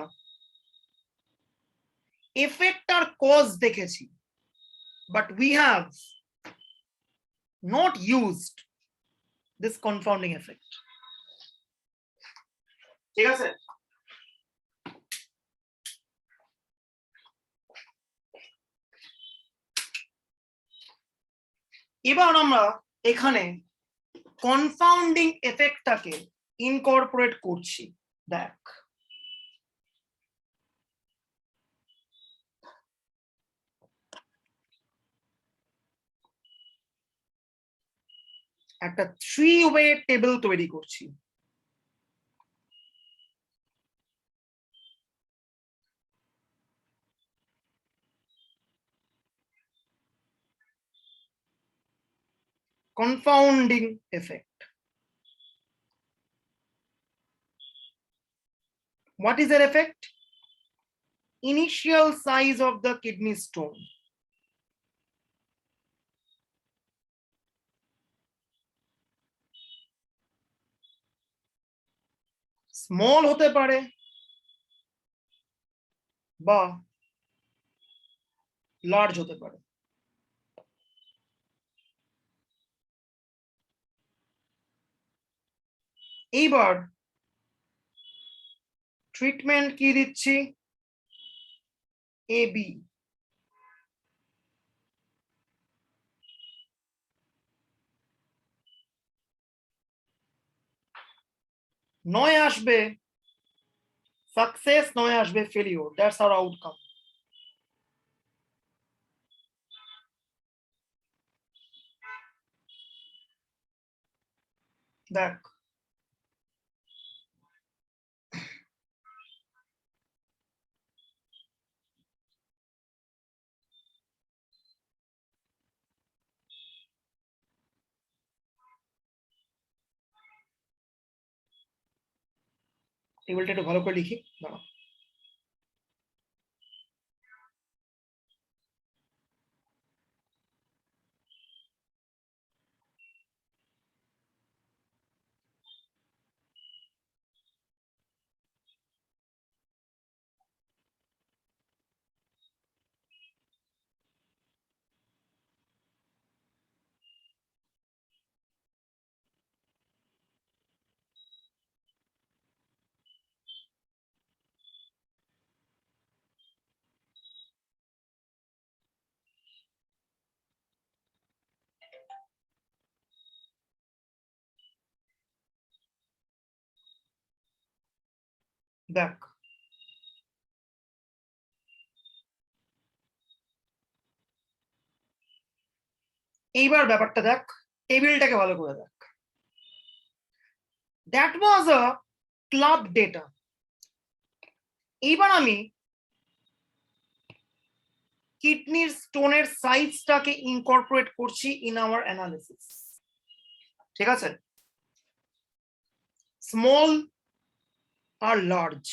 এফেক্ট আর কজ দেখেছি, but we have not used this confounding effect. ঠিক আছে? এবার আমরা এখানে কনফাউন্ডিং এফেক্টটাকে ইনকর্পোরেট করছি। দেখ, একটা 3-way টেবিল তৈরি করছি। Confounding effect. What is their effect? Initial size of the kidney stone. Small হতে পারে বা লার্জ হতে পারে। এইবার ট্রিটমেন্ট কি দিচ্ছি? AB। নয় আসবে সাকসেস, নয় আসবে ফেলিওর। That's our outcome. দেখ, টেবিলটা একটু ভালো করে লিখি, দাঁড়াও। দেখ এইবার ব্যাপারটা দেখ, টেবিলটাকে ভালো করে দেখ। That was a club data. এইবার আমি কিডনির স্টোনের সাইজটাকে ইনকর্পোরেট করছি ইন আওয়ার অ্যানালিসিস। ঠিক আছে, স্মল আর লার্জ।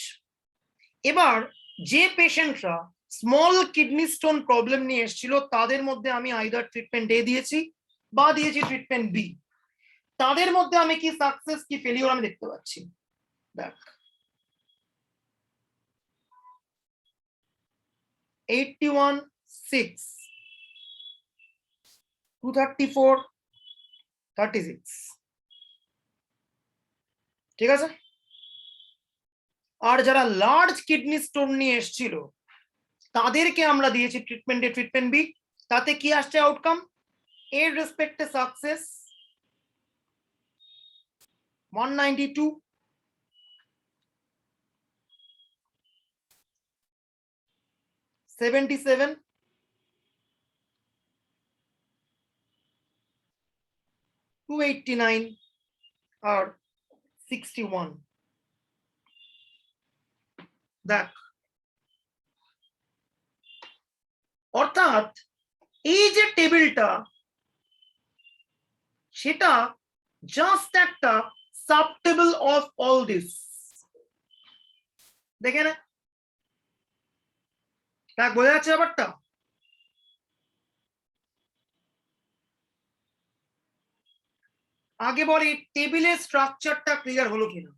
এবার যে পেশেন্টরা স্মল কিডনি স্টোন প্রবলেম নিয়ে এসেছিল তাদের মধ্যে আমি আইদার ট্রিটমেন্ট এ দিয়েছি বা দিয়েছি ট্রিটমেন্ট বি। তাদের মধ্যে আমি কি সাকসেস কি ফেলিওর আমি দেখতে পাচ্ছি। দেখ 81 6 234 36। ঠিক আছে, আর যারা লার্জ কিডনি স্টোন নিয়ে এসেছিল তাদেরকে আমরা দিয়েছি ট্রিটমেন্ট এ ট্রিটমেন্ট বি। তাতে কি আসছে আউটকাম, এর রেসপেক্টে সাকসেস 192, 77, 289 আর 61। দেখ অর্থাৎ এই যে টেবিলটা সেটা জাস্ট একটা sub table of all this. দেখে না, দেখ বোঝা যাচ্ছে ব্যাপারটা। আগে বল এই টেবিলের স্ট্রাকচারটা ক্লিয়ার হলো কিনা,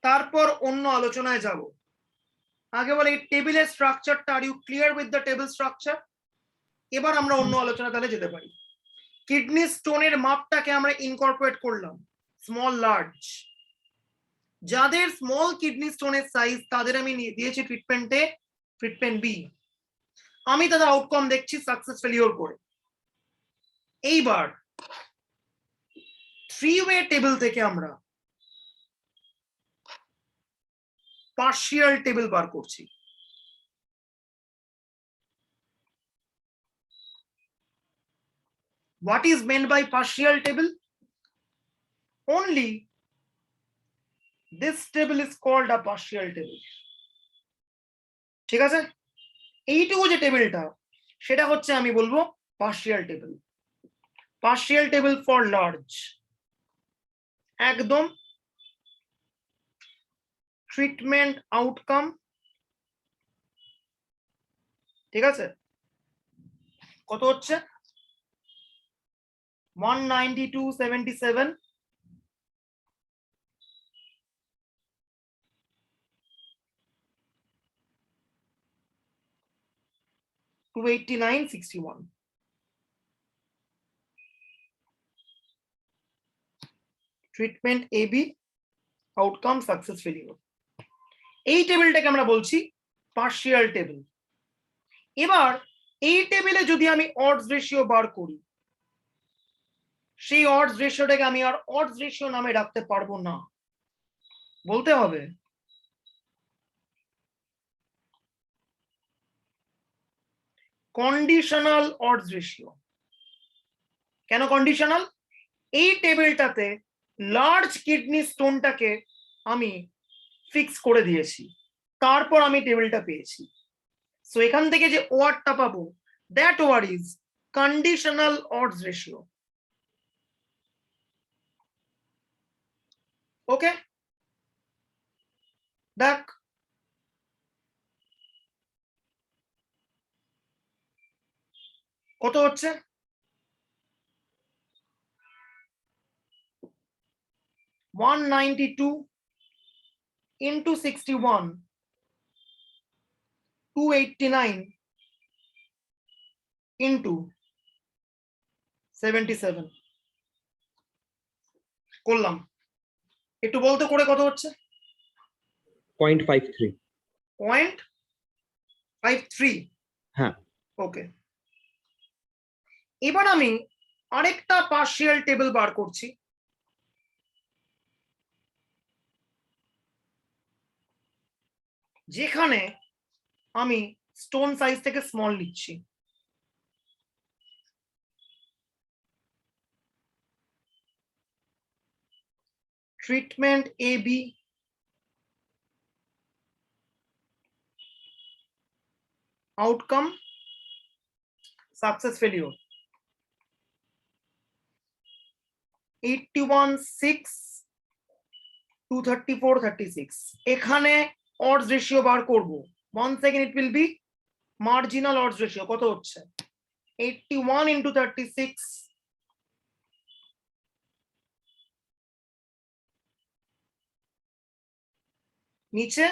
তারপর অন্য আলোচনায় যাব। আগে বল এই টেবিলের স্ট্রাকচারটা, are you clear with the table structure? এবার আমরা অন্য আলোচনা তাহলে যেতে পারি। কিডনি স্টোনের মাপটাকে আমরা ইনকর্পোরেট করলাম স্মল লার্জ। যাদের স্মল কিডনি স্টোনের সাইজ তাদের আমি দিয়েছি ট্রিটমেন্টে ট্রিটমেন্ট বি। আমি তাদের আউটকাম দেখছি সাকসেস ফেলিওর করে। এইবার 3-ওয়ে টেবিল থেকে আমরা পার্শিয়াল টেবিল বার করছি। What is meant by partial table? Only this table is called a partial table. ঠিক আছে, এইটুকু যে টেবিলটা সেটা হচ্ছে আমি বলবো partial table. Partial table for large, একদম ট্রিটমেন্ট আউটকাম। ঠিক আছে, কত হচ্ছে 192, 77, 289, 61। Treatment A B, outcome success failure. এই টেবিলটাকে আমরা বলছি পার্শিয়াল টেবিল। এবার এই টেবিলে যদি আমি অডস রেশিও বার করি, সেই অডস রেশিওটাকে আমি আর অডস রেশিও নামে রাখতে পারবো না, বলতে হবে কন্ডিশনাল অডস রেশিও। কেন কন্ডিশনাল? এই টেবিলটাতে লার্জ কিডনি স্টোনটাকে আমি ফিক্স করে দিয়েছি, তারপর আমি টেবিলটা পেয়েছি। সো এখান থেকে যে ওয়ার্ডটা পাবো, that word is conditional odds ratio. Okay, দেখ কত হচ্ছে, 192 into 61, 289 into 77 করলাম। একটু বলতে করে কত হচ্ছে? 0.53। 0.53। হ্যাঁ, ওকে, এবার আমি আরেকটা পার্শিয়াল টেবিল বার করছি। যেখানে আমি স্টোন সাইজ থেকে স্মল নিচ্ছি। Treatment A B, outcome success failure 81, 6, 234, 36। এখানে odds রেশিও বার করব। 1 second, it will be marginal odds ratio কত হচ্ছে 81 into 36, নিচে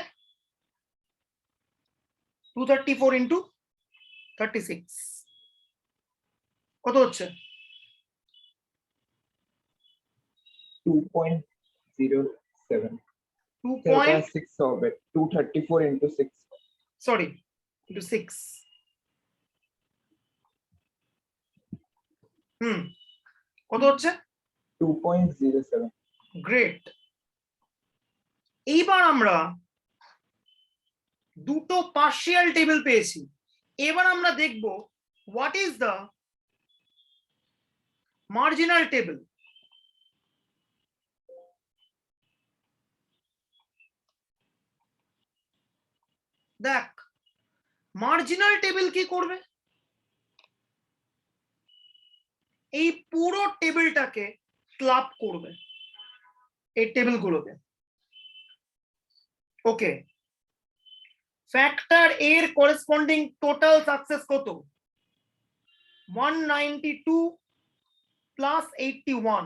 234 into 36 কত হচ্ছে 2.07 2 সেটা point 6 হবে 234 into 6 sorry into 6 কত হচ্ছে 2.07 গ্রেট। এইবার আমরা দুটো পার্শিয়াল টেবিল পেয়েছি। এবার আমরা দেখব what is the marginal table. দেখ মার্জিনাল টেবিল কি করবে, এই পুরো টেবিলটাকে ক্লাব করবে এই টেবিলগুলোকে। ওকে, ফ্যাক্টর এর করেসপন্ডিং টোটাল সাকসেস কত 192 plus 81।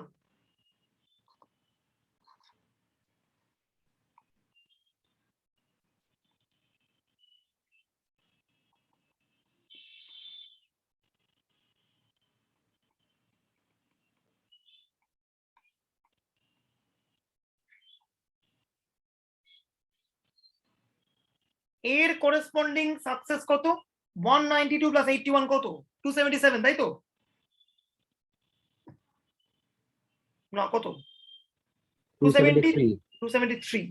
এর করেসপন্ডিং সাকসেস কত 192 plus 81 কত 277, তাই তো না কত 273. 273।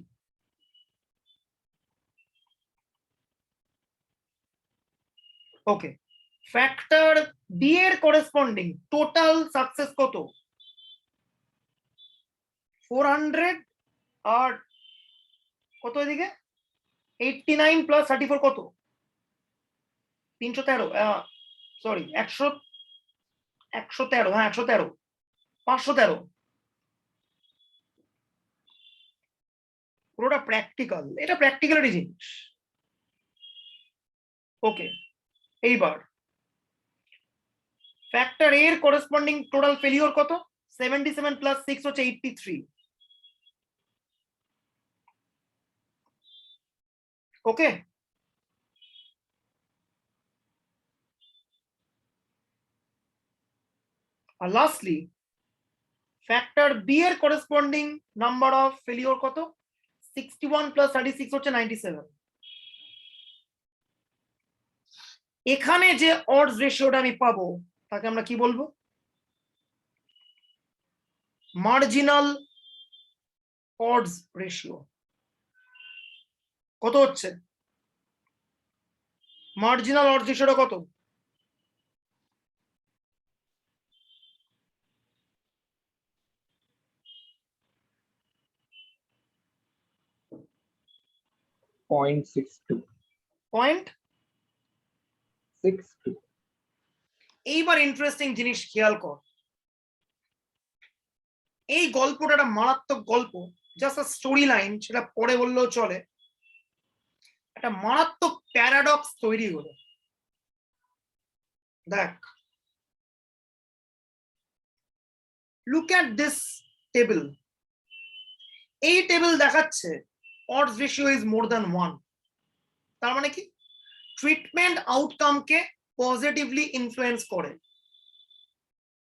ওকে, ফ্যাক্টর বি এর করেসপন্ডিং টোটাল সাকসেস কত 400 আর কত এদিকে 89 plus 34 কত 313, সরি 113, হ্যাঁ 113, 513। পুরোটা প্র্যাকটিক্যাল, এটা প্র্যাকটিক্যালেরই জিনিস। ওকে, এইবার ফ্যাক্টর এর করেসপন্ডিং টোটাল ফেলিওর কত 77 plus 6 হচ্ছে 83। ওকে, আর লাস্টলি ফ্যাক্টর বি এর করেসপন্ডিং নাম্বার অফ ফেলিওর কত 61 plus 36 হচ্ছে 97। এখানে যে অডস রেশিওটা আমি পাবো তাকে আমরা কি বলবো মার্জিনাল অডস রেশিও। কত হচ্ছে মার্জিনাল অডস রেশিওটা কত 0.62 0.62। এইবার ইন্টারেস্টিং জিনিস খেয়াল কর, এই গল্পটা একটা মারাত্মক গল্প, জাস্ট স্টোরি লাইন, সেটা পরে বললেও চলে। একটা মারাত্মক প্যারাডক্স তৈরি হলো। দেখ, লুক অ্যাট দিস টেবিল। এই টেবিল দেখাচ্ছে odds ratio is more than 1। তার মানে কি ট্রিটমেন্ট আউটকামকে পজিটিভলি ইনফ্লুয়েন্স করে,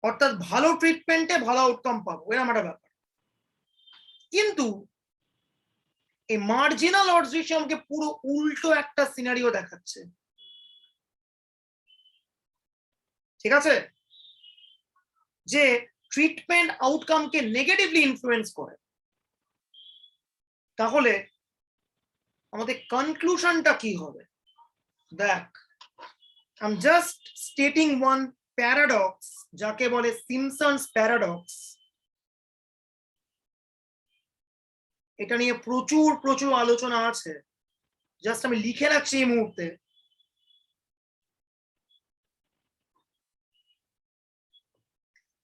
অর্থাৎ ভালো ট্রিটমেন্টে ভালো আউটকাম পাবো, এরকম একটা ব্যাপার। কিন্তু এই মার্জিনাল অডস রেশিও আমাকে পুরো উল্টো একটা সিনারিও দেখাচ্ছে। ঠিক আছে, যে ট্রিটমেন্ট আউটকামকে নেগেটিভলি ইনফ্লুয়েন্স করে। তাহলে আমাদের কনক্লুশনটা কি হবে? দেখ, I'm just stating one paradox, যাকে বলে সিমসন্স প্যারাডক্স। এটা নিয়ে প্রচুর প্রচুর আলোচনা আছে, জাস্ট আমি লিখে রাখছি এই মুহূর্তে।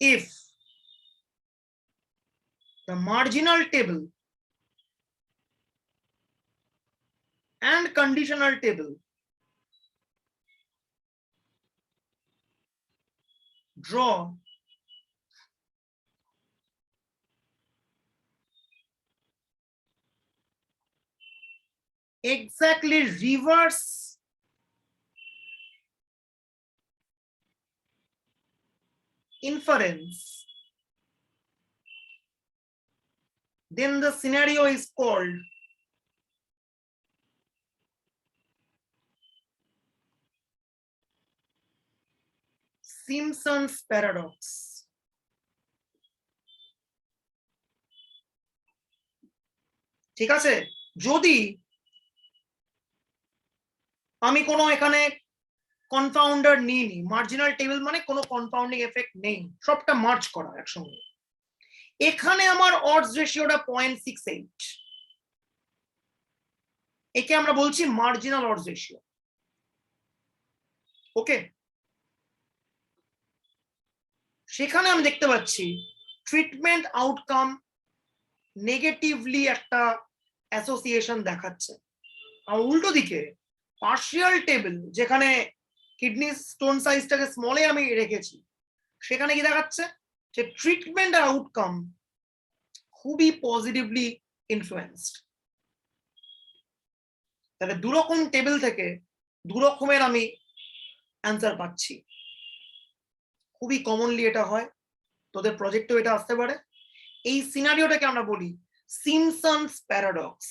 If the marginal table and conditional table draw exactly reverse inference, then the scenario is called Simpson's paradox. ঠিক আছে? যদি আমি কোনো এখানে কনফাউন্ডার নিইনি, মার্জিনাল টেবিল মানে কোনো কনফাউন্ডিং এফেক্ট নেই, সবটা মার্জ করা একসঙ্গে, এখানে আমার অডস রেশিওটা 0.68, একে আমরা বলছি মার্জিনাল অডস রেশিও। ওকে, সেখানে আমি দেখতে পাচ্ছি ট্রিটমেন্ট আউটকাম নেগেটিভলি একটা অ্যাসোসিয়েশন দেখাচ্ছে। আর উল্টো দিকে পার্শিয়াল টেবিল, যেখানে কিডনি স্টোন সাইজটাকে স্মলে আমি রেখেছি, সেখানে কি দেখাচ্ছে যে ট্রিটমেন্ট আর আউটকাম খুবই পজিটিভলি ইনফ্লুয়েন্সড। তাহলে দুরকম টেবিল থেকে দুরকমের আমি অ্যান্সার পাচ্ছি। খুবই কমনলি এটা হয়, তোদের প্রজেক্টেও এটা আসতে পারে। এই সিনারিওটাকে আমরা বলি সিমসন্স প্যারাডক্স।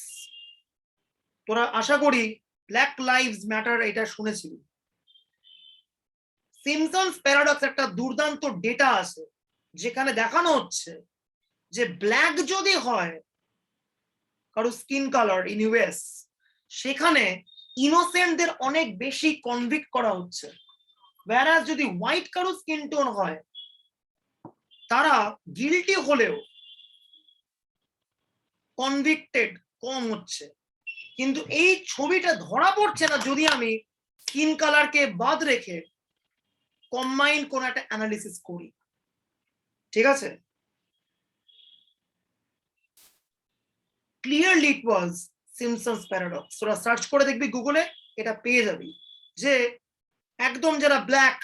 তোরা আশা করি ব্ল্যাক লাইভস ম্যাটার এটা শুনেছিলি। সিমসন্স প্যারাডক্স একটা দুর্দান্ত ডেটা আছে, যেখানে দেখানো হচ্ছে যে ব্ল্যাক যদি হয় কারো স্কিন কালার ইন ইউএস, সেখানে ইনোসেন্টদের অনেক বেশি কনভিক্ট করা হচ্ছে, whereas যদি হোয়াইট কারো স্কিন টোন হয়, তারা গিল্টি হলেও কনভিক্টেড কম হচ্ছে। কিন্তু এই ছবিটা ধরা পড়ছে না যদি আমি স্কিন কালারকে বাদ রেখে কম্বাইন কোন একটা অ্যানালিসিস করি। ঠিক আছে? ক্লিয়ারলি ইট ওয়াজ সিমসন্স প্যারাডক্স। তোরা সার্চ করে দেখবি গুগলে, এটা পেয়ে যাবি যে একদম যারা ব্ল্যাক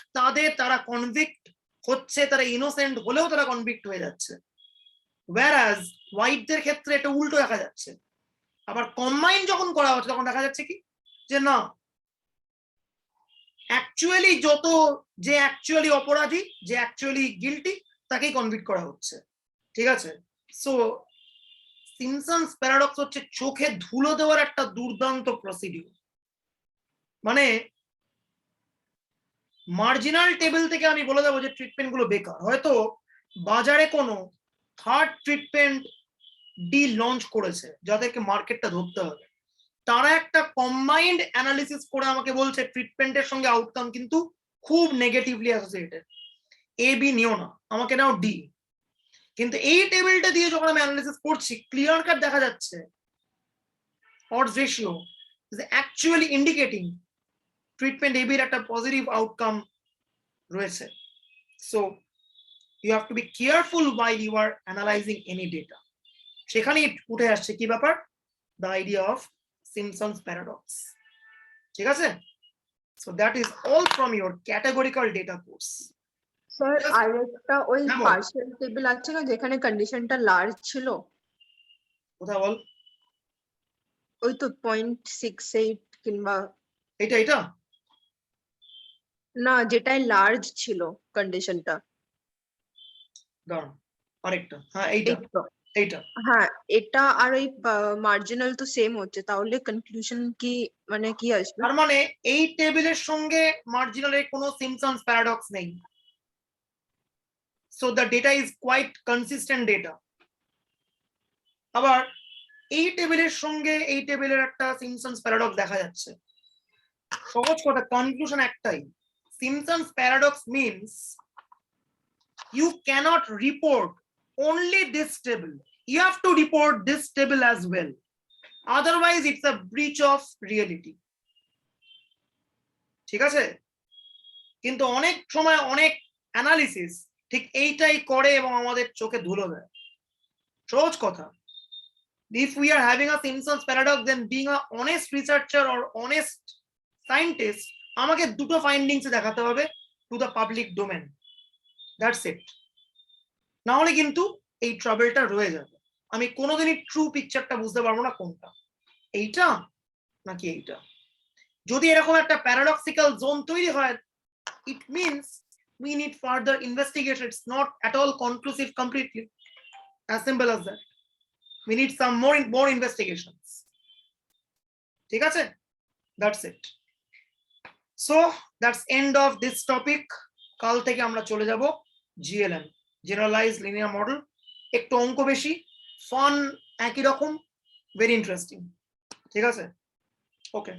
তারা কনভিক্ট হচ্ছে, তারা ইনোসেন্ট হলেও তারা কনভিক্ট হয়ে যাচ্ছে, whereas হোয়াইটদের ক্ষেত্রে এটা উল্টো দেখা যাচ্ছে। আবার কম্বাইন যখন করা হচ্ছে তখন দেখা যাচ্ছে কি যে না, অ্যাকচুয়ালি যে অ্যাকচুয়ালি অপরাধী, যে অ্যাকচুয়ালি গিল্টি, তাকেই কনভিক্ট করা হচ্ছে। ঠিক আছে? সো সিমসন্স প্যারাডক্স হচ্ছে চোখে ধুলো দেওয়ার একটা দুর্দান্ত প্রসিডিউর। মানে মার্জিনাল টেবিল থেকে আমি বলে দেবো যে ট্রিটমেন্ট গুলো বেকার। হয়তো বাজারে কোনো থার্ড ট্রিটমেন্ট ডি লঞ্চ করেছে যাদেরকে মার্কেটটা ধরতে হবে, তারা একটা কম্বাইন্ড অ্যানালিসিস করে আমাকে বলছে ট্রিটমেন্টের সঙ্গে আউটকাম কিন্তু খুব নেগেটিভলি অ্যাসোসিয়েটেড, এ বি নিও না, আমাকে নাও ডি। কিন্তু এই টেবিলটা দিয়ে যখন আমি অ্যানালিসিস করছি, ক্লিয়ার কাট দেখা যাচ্ছে odds ratio is actually indicating treatment A বির একটা পজিটিভ আউটকাম রয়েছে। So you have to be careful while you are analyzing any data। সেখানেই উঠে আসছে কি ব্যাপার, the idea of Simpson's paradox। ঠিক আছে? So that is all from your categorical data course। Sir Just- আরেকটা ওই হ্যাঁ, বল। পার্শিয়াল টেবিল আছে না, যেখানে কন্ডিশনটা লার্জ ছিল, কোথায় বল? ওই তো 0.68 কিংবা এটা না, যেটাই লার্জ ছিল কন্ডিশনটা। দাঁড়ান, আরেকটা, হ্যাঁ এইটা হ্যাঁ, এটা আর ওই মার্জিনাল তো সেম হচ্ছে, তাহলে কনক্লুশন কি মানে কি আসবে? তার মানে এই টেবিলের সঙ্গে মার্জিনালের কোনো সিমসন্স প্যারাডক্স নেই। So the data is quite consistent data। আবার এই টেবিলের সঙ্গে এই টেবিলের একটা সিমসন্স প্যারাডক্স দেখা যাচ্ছে। সহজ কথা, কনক্লুশন একটাই, Simpson's paradox means you cannot report only this table, you have to report this table as well, otherwise it's a breach of reality. ঠিক আছে? কিন্তু অনেক সময় অনেক অ্যানালিসিস ঠিক এইটাই করে এবং আমাদের চোখে ধুলো দেয়। সহজ কথা, if we are having a Simpsons paradox, then being a honest researcher or honest scientist, আমাকে দুটো ফাইন্ডিংস দেখাতে হবে to the public domain, that's it. না হলে কিন্তু এই ট্রাবলটা রয়ে যাবে, আমি কোনোদিনই ট্রু পিকচারটা বুঝতে পারবো না কোনটা এইটা নাকি এইটা। যদি এরকম একটা প্যারাডক্সিক্যাল জোন তৈরি হয়, it means we need further investigation. It's not at all conclusive completely, as simple as that. We need some more investigations. ঠিক আছে? That's it. So that's end of this topic. কাল থেকে আমরা চলে যাব GLM, generalized linear model, একটু অঙ্ক বেশি, ফান একই রকম, ভেরি ইন্টারেস্টিং। ঠিক আছে? ওকে।